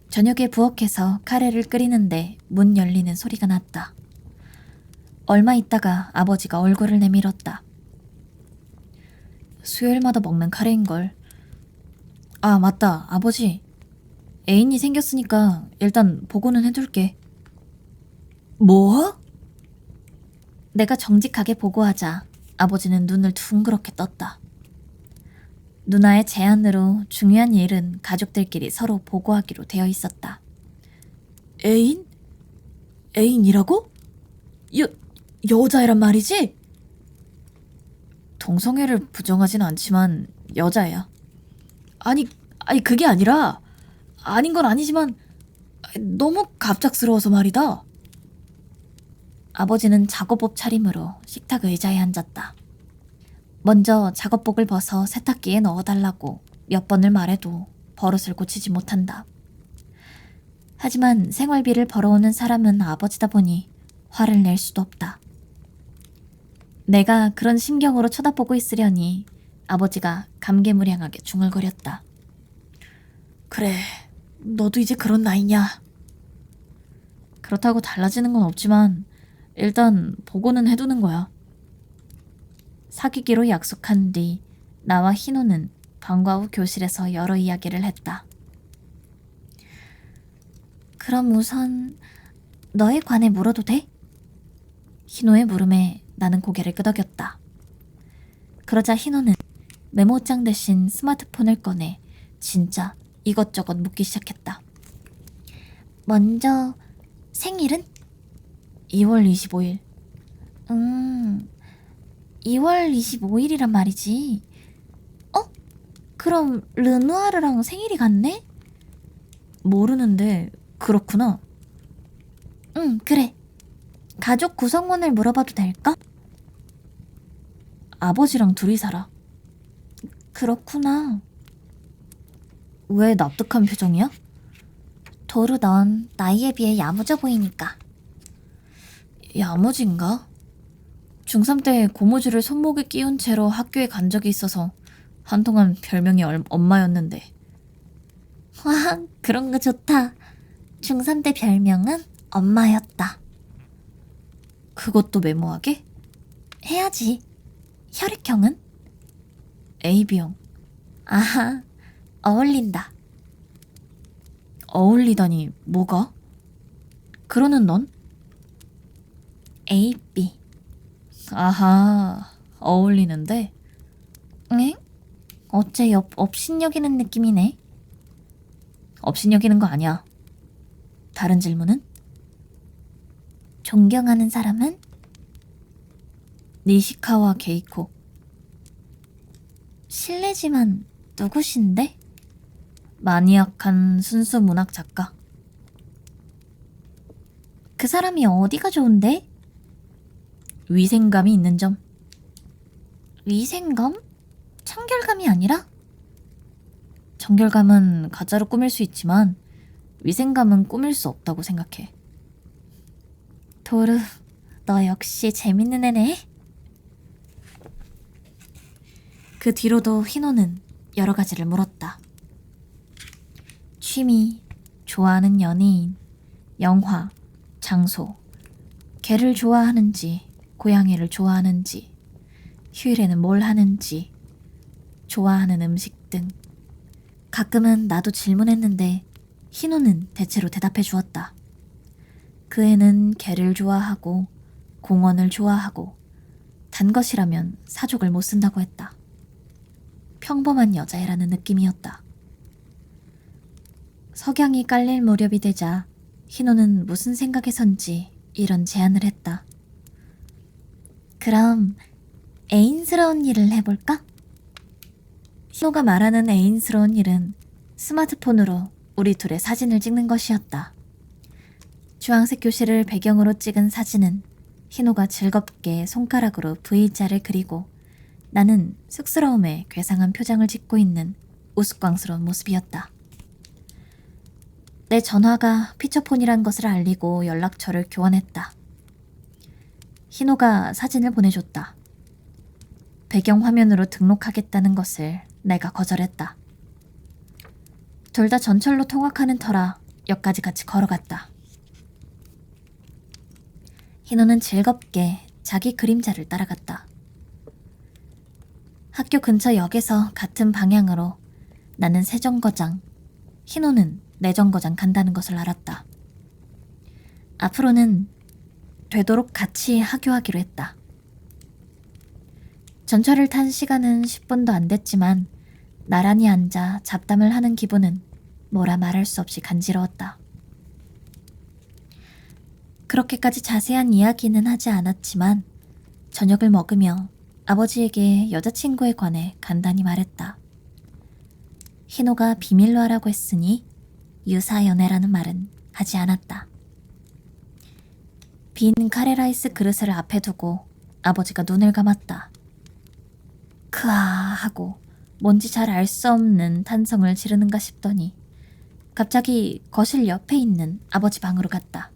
저녁에 부엌에서 카레를 끓이는데 문 열리는 소리가 났다. 얼마 있다가 아버지가 얼굴을 내밀었다. 수요일마다 먹는 카레인걸. 아, 맞다. 아버지. 애인이 생겼으니까 일단 보고는 해둘게. 뭐? 내가 정직하게 보고하자 아버지는 눈을 둥그렇게 떴다. 누나의 제안으로 중요한 일은 가족들끼리 서로 보고하기로 되어 있었다. 애인? 애인이라고? 여자애란 말이지? 동성애를 부정하진 않지만 여자애야. 아니 그게 아니라 아닌 건 아니지만 너무 갑작스러워서 말이다. 아버지는 작업복 차림으로 식탁 의자에 앉았다. 먼저 작업복을 벗어 세탁기에 넣어달라고 몇 번을 말해도 버릇을 고치지 못한다. 하지만 생활비를 벌어오는 사람은 아버지다 보니 화를 낼 수도 없다. 내가 그런 심경으로 쳐다보고 있으려니 아버지가 감개무량하게 중얼거렸다. 그래, 너도 이제 그런 나이냐? 그렇다고 달라지는 건 없지만 일단 보고는 해두는 거야. 사귀기로 약속한 뒤 나와 희노는 방과 후 교실에서 여러 이야기를 했다. 그럼 우선 너에 관해 물어도 돼? 희노의 물음에 나는 고개를 끄덕였다. 그러자 희노는 메모장 대신 스마트폰을 꺼내 진짜 이것저것 묻기 시작했다. 먼저 생일은? 2월 25일. 2월 25일이란 말이지. 그럼 르누아르랑 생일이 같네? 모르는데 그렇구나. 응, 그래. 가족 구성원을 물어봐도 될까? 아버지랑 둘이 살아. 그렇구나. 왜 납득한 표정이야? 도루 넌 나이에 비해 야무져 보이니까. 야무진가? 중3 때 고무줄을 손목에 끼운 채로 학교에 간 적이 있어서 한동안 별명이 엄마였는데. 와, 그런 거 좋다. 중3 때 별명은 엄마였다. 그것도 메모하게? 해야지. 혈액형은? AB형. 아하, 어울린다. 어울리다니 뭐가? 그러는 넌? AB. 아하, 어울리는데? 응? 어째 업신여기는 느낌이네. 업신여기는 거 아니야. 다른 질문은? 존경하는 사람은? 니시카와 게이코. 실례지만 누구신데? 마니악한 순수 문학 작가. 그 사람이 어디가 좋은데? 위생감이 있는 점. 위생감? 청결감이 아니라? 청결감은 가짜로 꾸밀 수 있지만 위생감은 꾸밀 수 없다고 생각해. 도루, 너 역시 재밌는 애네. 그 뒤로도 희노는 여러 가지를 물었다. 취미, 좋아하는 연예인, 영화, 장소, 개를 좋아하는지, 고양이를 좋아하는지, 휴일에는 뭘 하는지, 좋아하는 음식 등. 가끔은 나도 질문했는데 희노는 대체로 대답해 주었다. 그 애는 개를 좋아하고 공원을 좋아하고 단 것이라면 사족을 못 쓴다고 했다. 평범한 여자애라는 느낌이었다. 석양이 깔릴 무렵이 되자 희노는 무슨 생각에선지 이런 제안을 했다. 그럼 애인스러운 일을 해볼까? 희노가 말하는 애인스러운 일은 스마트폰으로 우리 둘의 사진을 찍는 것이었다. 주황색 교실을 배경으로 찍은 사진은 희노가 즐겁게 손가락으로 V자를 그리고 나는 쑥스러움에 괴상한 표정을 짓고 있는 우스꽝스러운 모습이었다. 내 전화가 피처폰이란 것을 알리고 연락처를 교환했다. 희노가 사진을 보내줬다. 배경화면으로 등록하겠다는 것을 내가 거절했다. 둘 다 전철로 통학하는 터라 역까지 같이 걸어갔다. 희노는 즐겁게 자기 그림자를 따라갔다. 학교 근처 역에서 같은 방향으로 나는 세정거장, 희노는 내정거장 간다는 것을 알았다. 앞으로는 되도록 같이 하교하기로 했다. 전철을 탄 시간은 10분도 안 됐지만 나란히 앉아 잡담을 하는 기분은 뭐라 말할 수 없이 간지러웠다. 그렇게까지 자세한 이야기는 하지 않았지만 저녁을 먹으며 아버지에게 여자친구에 관해 간단히 말했다. 희노가 비밀로 하라고 했으니 유사연애라는 말은 하지 않았다. 빈 카레라이스 그릇을 앞에 두고 아버지가 눈을 감았다. 크아 하고 뭔지 잘 알 수 없는 탄성을 지르는가 싶더니 갑자기 거실 옆에 있는 아버지 방으로 갔다.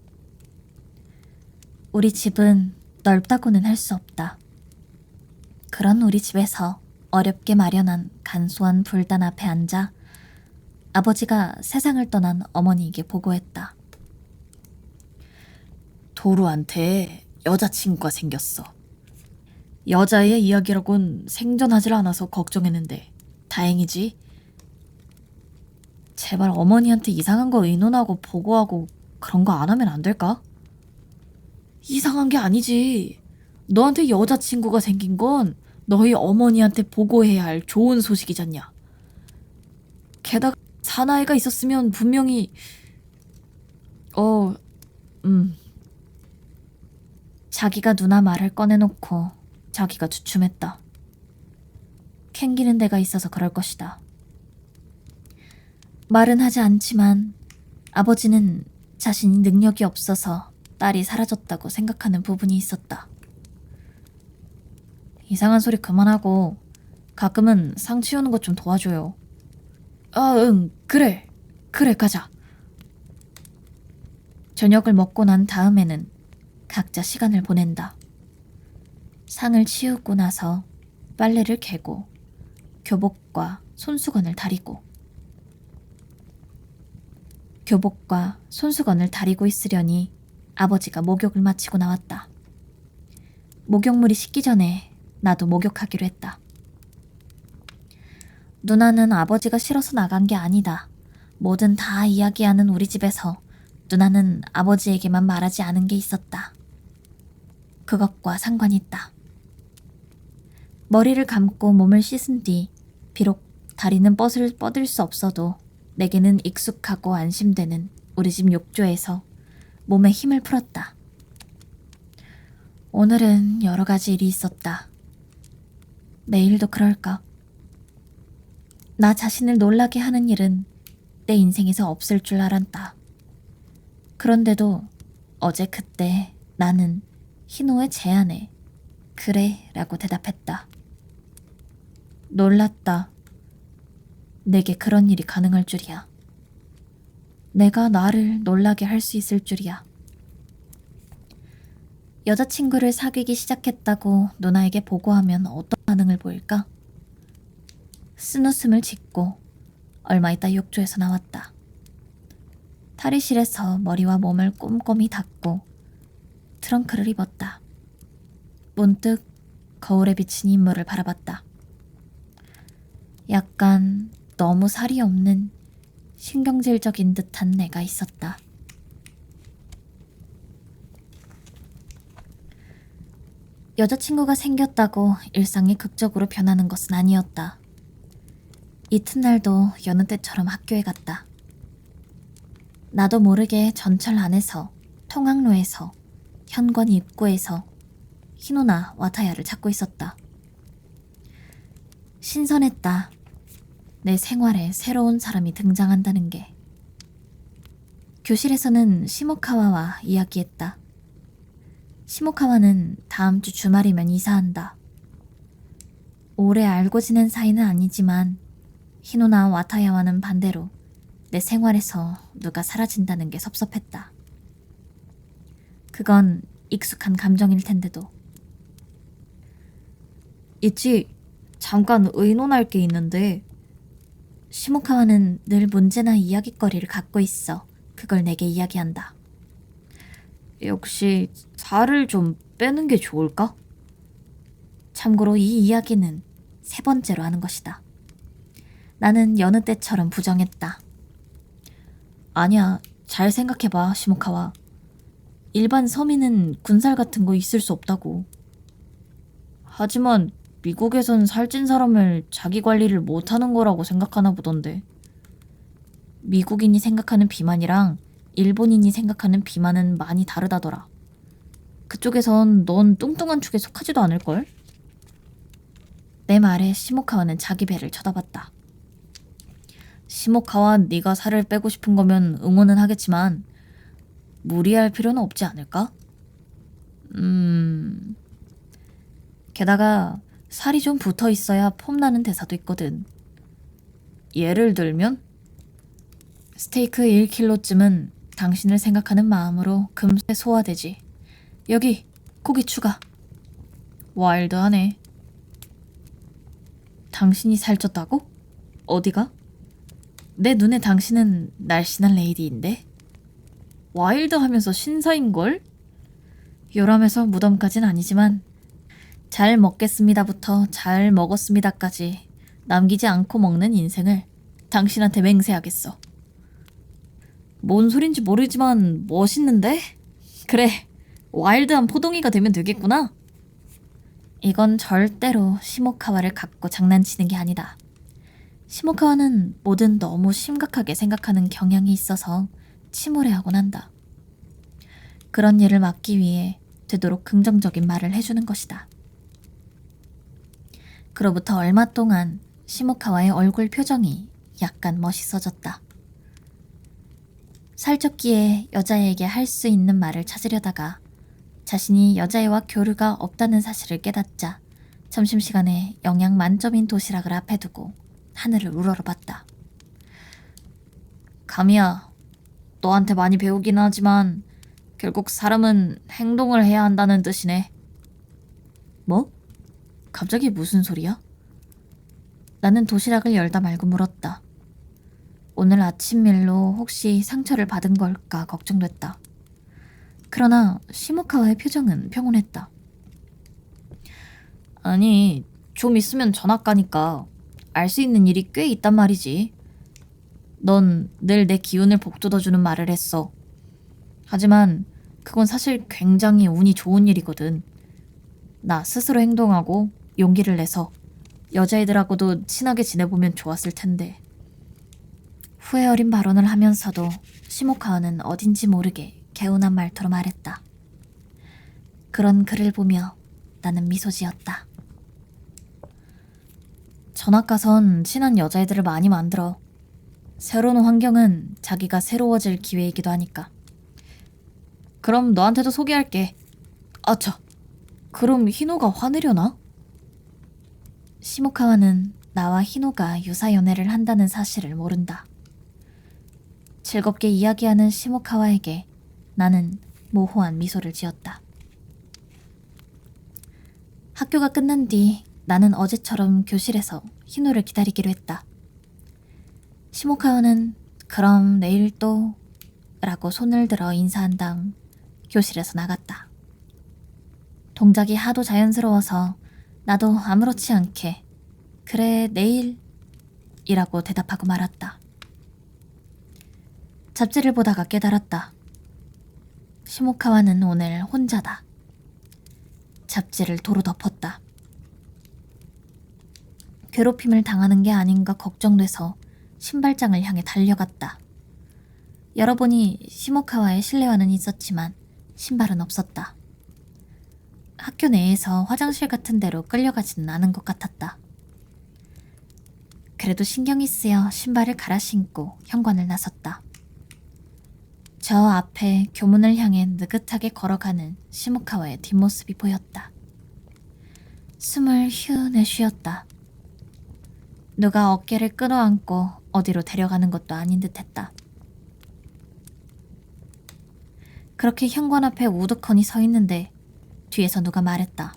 우리 집은 넓다고는 할 수 없다. 그런 우리 집에서 어렵게 마련한 간소한 불단 앞에 앉아 아버지가 세상을 떠난 어머니에게 보고했다. 도루한테 여자친구가 생겼어. 여자의 이야기라곤 생전하질 않아서 걱정했는데 다행이지. 제발 어머니한테 이상한 거 의논하고 보고하고 그런 거 안 하면 안 될까? 이상한 게 아니지. 너한테 여자친구가 생긴 건 너희 어머니한테 보고해야 할 좋은 소식이잖냐. 게다가 사나이가 있었으면 분명히 자기가 누나 말을 꺼내놓고 자기가 주춤했다. 캥기는 데가 있어서 그럴 것이다. 말은 하지 않지만 아버지는 자신이 능력이 없어서 딸이 사라졌다고 생각하는 부분이 있었다. 이상한 소리 그만하고 가끔은 상 치우는 것 좀 도와줘요. 아, 응, 그래 가자. 저녁을 먹고 난 다음에는 각자 시간을 보낸다. 상을 치우고 나서 빨래를 개고 교복과 손수건을 다리고 있으려니 아버지가 목욕을 마치고 나왔다. 목욕물이 식기 전에 나도 목욕하기로 했다. 누나는 아버지가 싫어서 나간 게 아니다. 뭐든 다 이야기하는 우리 집에서 누나는 아버지에게만 말하지 않은 게 있었다. 그것과 상관이 있다. 머리를 감고 몸을 씻은 뒤 비록 다리는 뻗을 수 없어도 내게는 익숙하고 안심되는 우리 집 욕조에서 몸에 힘을 풀었다. 오늘은 여러 가지 일이 있었다. 내일도 그럴까? 나 자신을 놀라게 하는 일은 내 인생에서 없을 줄 알았다. 그런데도 어제 그때 나는 희노의 제안에 그래 라고 대답했다. 놀랐다. 내게 그런 일이 가능할 줄이야. 내가 나를 놀라게 할 수 있을 줄이야. 여자친구를 사귀기 시작했다고 누나에게 보고하면 어떤 반응을 보일까? 쓴웃음을 짓고 얼마 있다 욕조에서 나왔다. 탈의실에서 머리와 몸을 꼼꼼히 닦고 트렁크를 입었다. 문득 거울에 비친 인물을 바라봤다. 약간 너무 살이 없는 신경질적인 듯한 내가 있었다. 여자친구가 생겼다고 일상이 극적으로 변하는 것은 아니었다. 이튿날도 여느 때처럼 학교에 갔다. 나도 모르게 전철 안에서, 통학로에서, 현관 입구에서 히노나 와타야를 찾고 있었다. 신선했다. 내 생활에 새로운 사람이 등장한다는 게. 교실에서는 시모카와와 이야기했다. 시모카와는 다음 주 주말이면 이사한다. 오래 알고 지낸 사이는 아니지만 히노나 와타야와는 반대로 내 생활에서 누가 사라진다는 게 섭섭했다. 그건 익숙한 감정일 텐데도. 있지, 잠깐 의논할 게 있는데. 시모카와는 늘 문제나 이야깃거리를 갖고 있어 그걸 내게 이야기한다. 역시 살을 좀 빼는 게 좋을까? 참고로 이 이야기는 3번째로 하는 것이다. 나는 여느 때처럼 부정했다. 아니야, 잘 생각해봐, 시모카와. 일반 서민은 군살 같은 거 있을 수 없다고. 하지만 미국에선 살찐 사람을 자기 관리를 못하는 거라고 생각하나 보던데. 미국인이 생각하는 비만이랑 일본인이 생각하는 비만은 많이 다르다더라. 그쪽에선 넌 뚱뚱한 축에 속하지도 않을걸? 내 말에 시모카와는 자기 배를 쳐다봤다. 시모카와 네가 살을 빼고 싶은 거면 응원은 하겠지만 무리할 필요는 없지 않을까? 게다가 살이 좀 붙어 있어야 폼나는 대사도 있거든. 예를 들면? 스테이크 1kg쯤은 당신을 생각하는 마음으로 금세 소화되지. 여기 고기 추가. 와일드하네. 당신이 살쪘다고? 어디가? 내 눈에 당신은 날씬한 레이디인데? 와일드하면서 신사인걸? 요람에서 무덤까진 아니지만 잘 먹겠습니다부터 잘 먹었습니다까지 남기지 않고 먹는 인생을 당신한테 맹세하겠어. 뭔 소린지 모르지만 멋있는데? 그래, 와일드한 포동이가 되면 되겠구나. 이건 절대로 시모카와를 갖고 장난치는 게 아니다. 시모카와는 뭐든 너무 심각하게 생각하는 경향이 있어서 침울해하곤 한다. 그런 일을 막기 위해 되도록 긍정적인 말을 해주는 것이다. 그로부터 얼마 동안 시모카와의 얼굴 표정이 약간 멋있어졌다. 살쪘기에 여자애에게 할 수 있는 말을 찾으려다가 자신이 여자애와 교류가 없다는 사실을 깨닫자 점심시간에 영양 만점인 도시락을 앞에 두고 하늘을 우러러봤다. 가미야, 너한테 많이 배우긴 하지만 결국 사람은 행동을 해야 한다는 뜻이네. 뭐? 갑자기 무슨 소리야? 나는 도시락을 열다 말고 물었다. 오늘 아침 일로 혹시 상처를 받은 걸까 걱정됐다. 그러나 시모카와의 표정은 평온했다. 아니, 좀 있으면 전학 가니까 알 수 있는 일이 꽤 있단 말이지. 넌 늘 내 기운을 북돋워주는 말을 했어. 하지만 그건 사실 굉장히 운이 좋은 일이거든. 나 스스로 행동하고 용기를 내서 여자애들하고도 친하게 지내보면 좋았을 텐데. 후회 어린 발언을 하면서도 시모카와는 어딘지 모르게 개운한 말투로 말했다. 그런 그를 보며 나는 미소 지었다. 전학 가선 친한 여자애들을 많이 만들어. 새로운 환경은 자기가 새로워질 기회이기도 하니까. 그럼 너한테도 소개할게. 아차, 그럼 희노가 화내려나? 시모카와는 나와 희노가 유사 연애를 한다는 사실을 모른다. 즐겁게 이야기하는 시모카와에게 나는 모호한 미소를 지었다. 학교가 끝난 뒤 나는 어제처럼 교실에서 희노를 기다리기로 했다. 시모카와는 그럼 내일 또 라고 손을 들어 인사한 다음 교실에서 나갔다. 동작이 하도 자연스러워서 나도 아무렇지 않게 그래 내일 이라고 대답하고 말았다. 잡지를 보다가 깨달았다. 시모카와는 오늘 혼자다. 잡지를 도로 덮었다. 괴롭힘을 당하는 게 아닌가 걱정돼서 신발장을 향해 달려갔다. 열어보니 시모카와의 실내화는 있었지만 신발은 없었다. 학교 내에서 화장실 같은 데로 끌려가지는 않은 것 같았다. 그래도 신경이 쓰여 신발을 갈아 신고 현관을 나섰다. 저 앞에 교문을 향해 느긋하게 걸어가는 시모카와의 뒷모습이 보였다. 숨을 휴 내쉬었다. 누가 어깨를 끌어안고 어디로 데려가는 것도 아닌 듯했다. 그렇게 현관 앞에 우두커니 서 있는데 뒤에서 누가 말했다.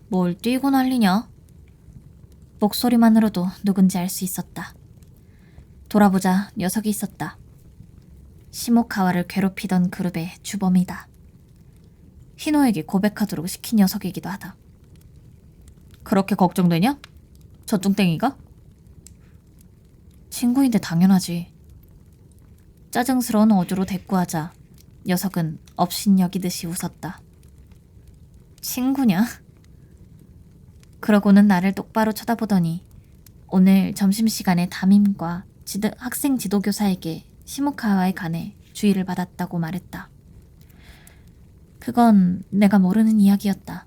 뭘 뛰고 난리냐? 목소리만으로도 누군지 알 수 있었다. 돌아보자 녀석이 있었다. 시모카와를 괴롭히던 그룹의 주범이다. 희노에게 고백하도록 시킨 녀석이기도 하다. 그렇게 걱정되냐? 저 뚱땡이가? 친구인데 당연하지. 짜증스러운 어조로 대꾸하자 녀석은 업신여기듯이 웃었다. 친구냐? 그러고는 나를 똑바로 쳐다보더니 오늘 점심시간에 담임과 학생 지도교사에게 시모카와에 관해 주의를 받았다고 말했다. 그건 내가 모르는 이야기였다.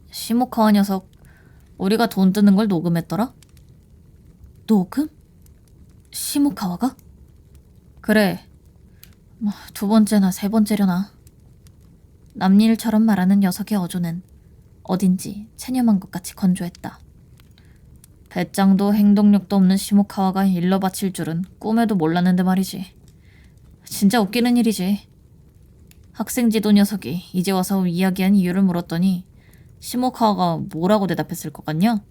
시모카와 녀석, 우리가 돈 뜨는 걸 녹음했더라? 녹음? 시모카와가? 그래. 두 번째나 세 번째려나. 남일처럼 말하는 녀석의 어조는 어딘지 체념한 것 같이 건조했다. 배짱도 행동력도 없는 시모카와가 일러 바칠 줄은 꿈에도 몰랐는데 말이지. 진짜 웃기는 일이지. 학생 지도 녀석이 이제 와서 이야기한 이유를 물었더니 시모카와가 뭐라고 대답했을 것 같냐?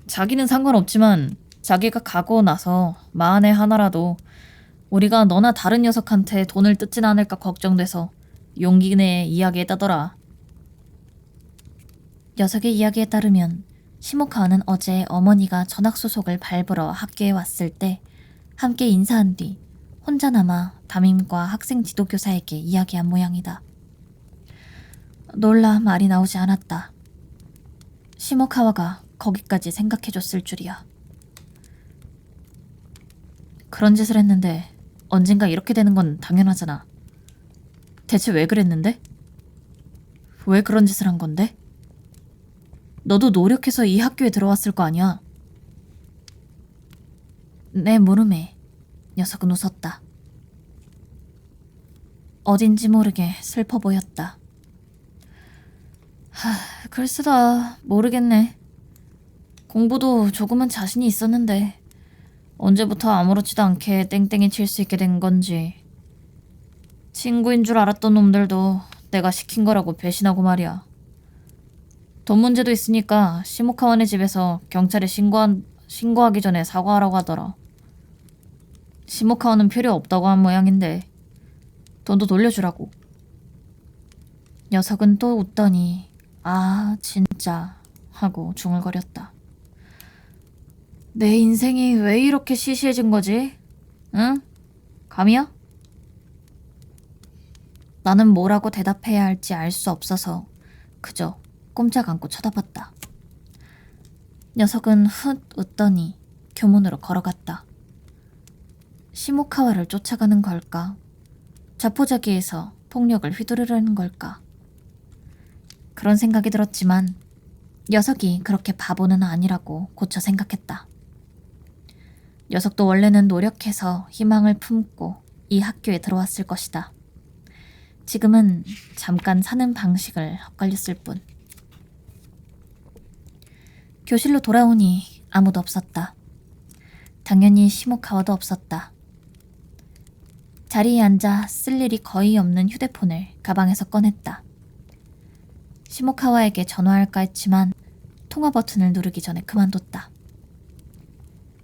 자기는 상관없지만 자기가 가고 나서 만에 하나라도 우리가 너나 다른 녀석한테 돈을 뜯진 않을까 걱정돼서 용기 내에 이야기했다더라. 녀석의 이야기에 따르면 시모카와는 어제 어머니가 전학소속을 밟으러 학교에 왔을 때 함께 인사한 뒤 혼자 남아 담임과 학생 지도교사에게 이야기한 모양이다. 놀라 말이 나오지 않았다. 시모카와가 거기까지 생각해줬을 줄이야. 그런 짓을 했는데 언젠가 이렇게 되는 건 당연하잖아. 대체 왜 그랬는데? 왜 그런 짓을 한 건데? 너도 노력해서 이 학교에 들어왔을 거 아니야. 내 물음에 녀석은 웃었다. 어딘지 모르게 슬퍼 보였다. 글쎄다 모르겠네. 공부도 조금은 자신이 있었는데 언제부터 아무렇지도 않게 땡땡이 칠 수 있게 된 건지. 친구인 줄 알았던 놈들도 내가 시킨 거라고 배신하고 말이야. 돈 문제도 있으니까 시모카와네 집에서 경찰에 신고하기 전에 사과하라고 하더라. 시모카와는 필요 없다고 한 모양인데 돈도 돌려주라고. 녀석은 또 웃더니 아 진짜 하고 중얼거렸다. 내 인생이 왜 이렇게 시시해진 거지? 응? 감이야? 나는 뭐라고 대답해야 할지 알 수 없어서 그저 꼼짝 않고 쳐다봤다. 녀석은 훗 웃더니 교문으로 걸어갔다. 시모카와를 쫓아가는 걸까? 자포자기해서 폭력을 휘두르려는 걸까? 그런 생각이 들었지만 녀석이 그렇게 바보는 아니라고 고쳐 생각했다. 녀석도 원래는 노력해서 희망을 품고 이 학교에 들어왔을 것이다. 지금은 잠깐 사는 방식을 헛갈렸을 뿐. 교실로 돌아오니 아무도 없었다. 당연히 시모카와도 없었다. 자리에 앉아 쓸 일이 거의 없는 휴대폰을 가방에서 꺼냈다. 시모카와에게 전화할까 했지만 통화 버튼을 누르기 전에 그만뒀다.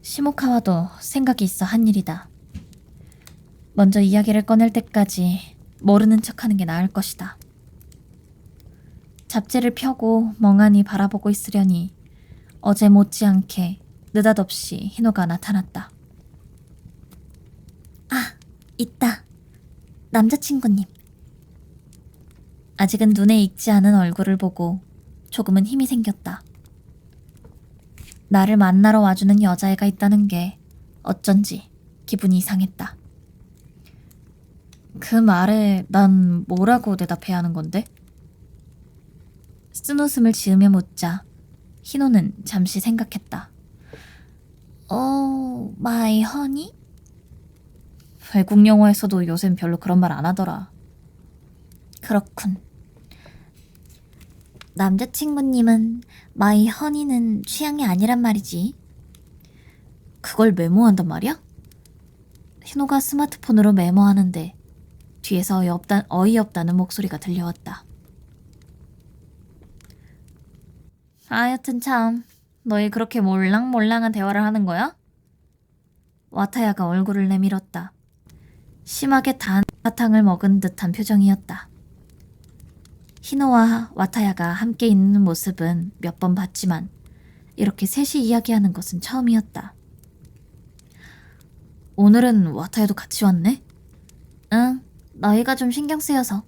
시모카와도 생각이 있어 한 일이다. 먼저 이야기를 꺼낼 때까지 모르는 척하는 게 나을 것이다. 잡지를 펴고 멍하니 바라보고 있으려니 어제 못지않게 느닷없이 희노가 나타났다. 아, 있다. 남자친구님. 아직은 눈에 익지 않은 얼굴을 보고 조금은 힘이 생겼다. 나를 만나러 와주는 여자애가 있다는 게 어쩐지 기분이 이상했다. 그 말에 난 뭐라고 대답해야 하는 건데? 쓴웃음을 지으며 묻자 희노는 잠시 생각했다. 마이 허니? 외국 영화에서도 요샌 별로 그런 말 안 하더라. 그렇군. 남자친구님은 마이 허니는 취향이 아니란 말이지. 그걸 메모한단 말이야? 희노가 스마트폰으로 메모하는데 뒤에서 어이없다는 목소리가 들려왔다. 여튼 참, 너희 그렇게 몰랑몰랑한 대화를 하는 거야? 와타야가 얼굴을 내밀었다. 심하게 단 사탕을 먹은 듯한 표정이었다. 희노와 와타야가 함께 있는 모습은 몇 번 봤지만 이렇게 셋이 이야기하는 것은 처음이었다. 오늘은 와타야도 같이 왔네? 응, 너희가 좀 신경 쓰여서.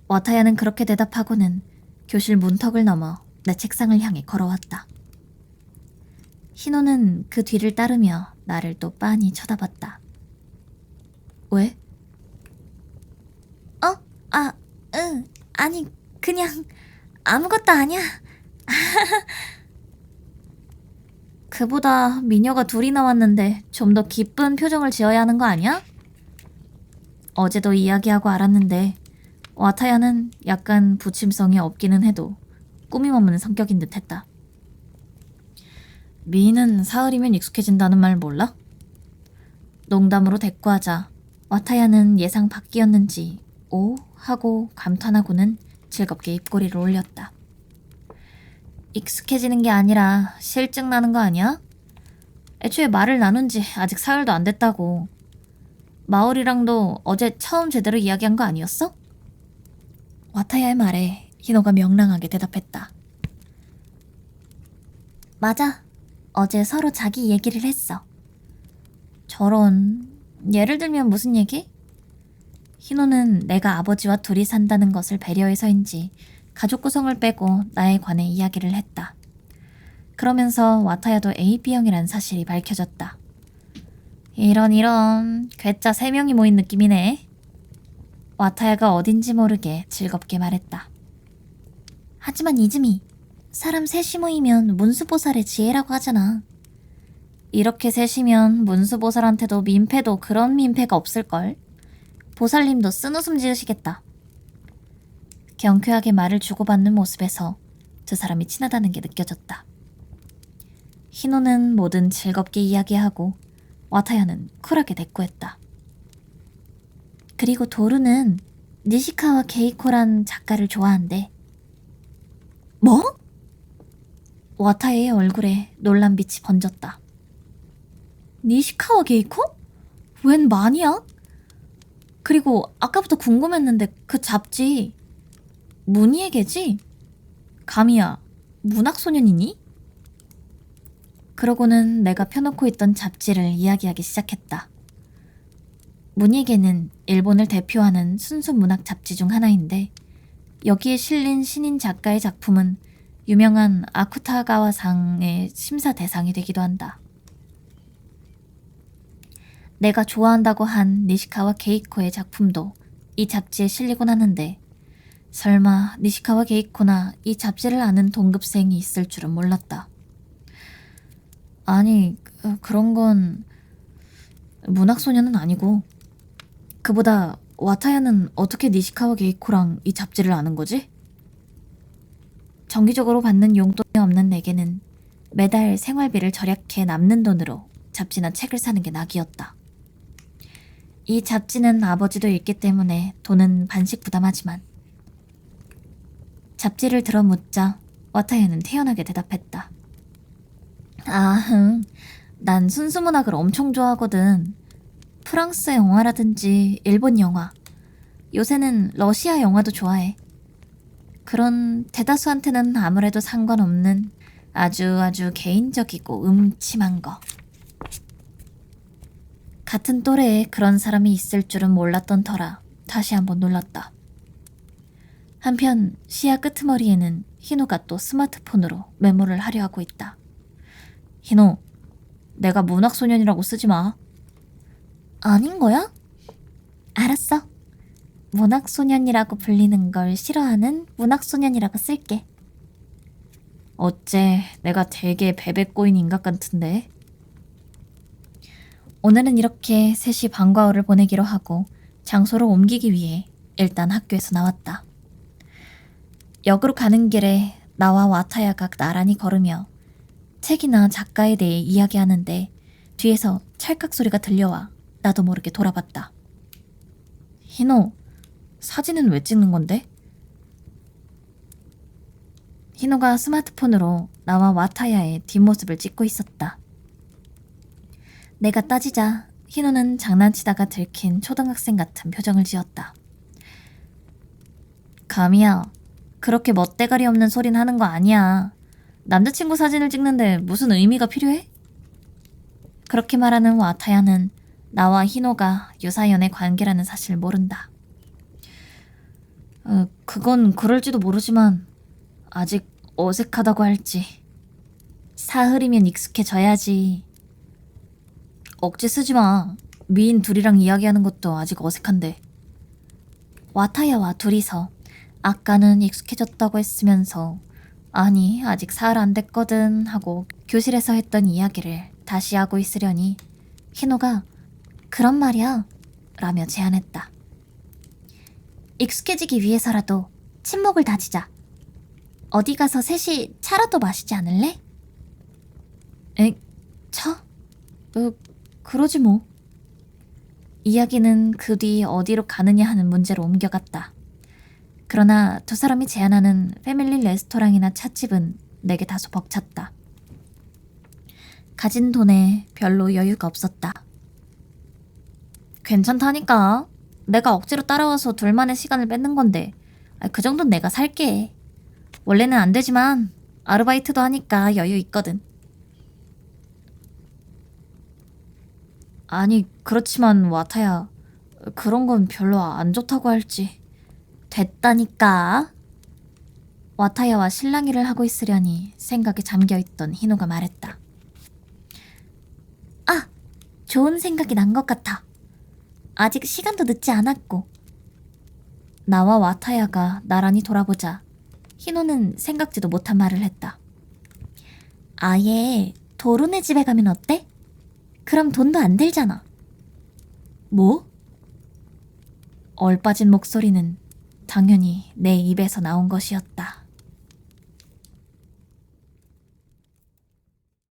와타야는 그렇게 대답하고는 교실 문턱을 넘어 내 책상을 향해 걸어왔다. 희노는 그 뒤를 따르며 나를 또 빤히 쳐다봤다. 왜? 응, 아니 그냥 아무것도 아니야. 그보다 미녀가 둘이 나왔는데 좀 더 기쁜 표정을 지어야 하는 거 아니야? 어제도 이야기하고 알았는데 와타야는 약간 부침성이 없기는 해도 꾸밈없는 성격인 듯 했다. 미인은 사흘이면 익숙해진다는 말 몰라? 농담으로 대꾸하자 와타야는 예상 밖이었는지 오 하고 감탄하고는 즐겁게 입꼬리를 올렸다. 익숙해지는 게 아니라 실증 나는 거 아니야? 애초에 말을 나눈 지 아직 사흘도 안 됐다고. 마오리랑도 어제 처음 제대로 이야기한 거 아니었어? 와타야의 말에 희노가 명랑하게 대답했다. 맞아. 어제 서로 자기 얘기를 했어. 저런... 예를 들면 무슨 얘기? 희노는 내가 아버지와 둘이 산다는 것을 배려해서인지 가족 구성을 빼고 나에 관해 이야기를 했다. 그러면서 와타야도 AB형이란 사실이 밝혀졌다. 이런 괴짜 3명이 모인 느낌이네. 와타야가 어딘지 모르게 즐겁게 말했다. 하지만 이즈미, 사람 셋이 모이면 문수보살의 지혜라고 하잖아. 이렇게 셋이면 문수보살한테도 민폐도 그런 민폐가 없을걸. 보살님도 쓴웃음 지으시겠다. 경쾌하게 말을 주고받는 모습에서 두 사람이 친하다는 게 느껴졌다. 희노는 뭐든 즐겁게 이야기하고 와타야는 쿨하게 대꾸했다. 그리고 도루는 니시카와 게이코란 작가를 좋아한대. 뭐? 와타야의 얼굴에 놀란 빛이 번졌다. 니시카와 게이코? 웬 마니악? 그리고 아까부터 궁금했는데 그 잡지 무늬에게지? 감이야, 문학소년이니? 그러고는 내가 펴놓고 있던 잡지를 이야기하기 시작했다. 무늬에게는 일본을 대표하는 순수 문학 잡지 중 하나인데 여기에 실린 신인 작가의 작품은 유명한 아쿠타가와상의 심사 대상이 되기도 한다. 내가 좋아한다고 한 니시카와 게이코의 작품도 이 잡지에 실리곤 하는데 설마 니시카와 게이코나 이 잡지를 아는 동급생이 있을 줄은 몰랐다. 아니, 그런 건 문학소녀는 아니고 그보다 와타야는 어떻게 니시카와 게이코랑 이 잡지를 아는 거지? 정기적으로 받는 용돈이 없는 내게는 매달 생활비를 절약해 남는 돈으로 잡지나 책을 사는 게 낙이었다. 이 잡지는 아버지도 읽기 때문에 돈은 반씩 부담하지만 잡지를 들어 묻자 와타야는 태연하게 대답했다. 난 순수문학을 엄청 좋아하거든. 프랑스 영화라든지 일본 영화, 요새는 러시아 영화도 좋아해. 그런 대다수한테는 아무래도 상관없는 아주 개인적이고 음침한 거. 같은 또래에 그런 사람이 있을 줄은 몰랐던 터라 다시 한번 놀랐다. 한편 시야 끄트머리에는 희노가 또 스마트폰으로 메모를 하려 하고 있다. 희노, 내가 문학소년이라고 쓰지 마. 아닌 거야? 알았어. 문학소년이라고 불리는 걸 싫어하는 문학소년이라고 쓸게. 어째 내가 되게 베베 꼬인 인간 같은데? 오늘은 이렇게 셋이 방과 후를 보내기로 하고 장소를 옮기기 위해 일단 학교에서 나왔다. 역으로 가는 길에 나와 와타야가 나란히 걸으며 책이나 작가에 대해 이야기하는데 뒤에서 찰칵 소리가 들려와 나도 모르게 돌아봤다. 희노, 사진은 왜 찍는 건데? 희노가 스마트폰으로 나와 와타야의 뒷모습을 찍고 있었다. 내가 따지자 희노는 장난치다가 들킨 초등학생 같은 표정을 지었다. 감이야, 그렇게 멋대가리 없는 소린 하는 거 아니야. 남자친구 사진을 찍는데 무슨 의미가 필요해? 그렇게 말하는 와타야는 나와 희노가 유사연의 관계라는 사실을 모른다. 그건 그럴지도 모르지만 아직 어색하다고 할지. 사흘이면 익숙해져야지. 억지 쓰지 마. 미인 둘이랑 이야기하는 것도 아직 어색한데. 와타야와 둘이서 아까는 익숙해졌다고 했으면서 아니 아직 사흘 안 됐거든 하고 교실에서 했던 이야기를 다시 하고 있으려니 희노가 그런 말이야 라며 제안했다. 익숙해지기 위해서라도 친목을 다지자. 어디 가서 셋이 차라도 마시지 않을래? 차? 그러지 뭐. 이야기는 그 뒤 어디로 가느냐 하는 문제로 옮겨갔다. 그러나 두 사람이 제안하는 패밀리 레스토랑이나 찻집은 내게 다소 벅찼다. 가진 돈에 별로 여유가 없었다. 괜찮다니까. 내가 억지로 따라와서 둘만의 시간을 뺏는 건데 그 정도는 내가 살게. 원래는 안 되지만 아르바이트도 하니까 여유 있거든. 아니 그렇지만 와타야, 그런 건 별로 안 좋다고 할지. 됐다니까. 와타야와 실랑이를 하고 있으려니 생각에 잠겨있던 희노가 말했다. 아, 좋은 생각이 난 것 같아. 아직 시간도 늦지 않았고. 나와 와타야가 나란히 돌아보자 희노는 생각지도 못한 말을 했다. 아예 도로네 집에 가면 어때? 그럼 돈도 안 들잖아. 뭐? 얼빠진 목소리는 당연히 내 입에서 나온 것이었다.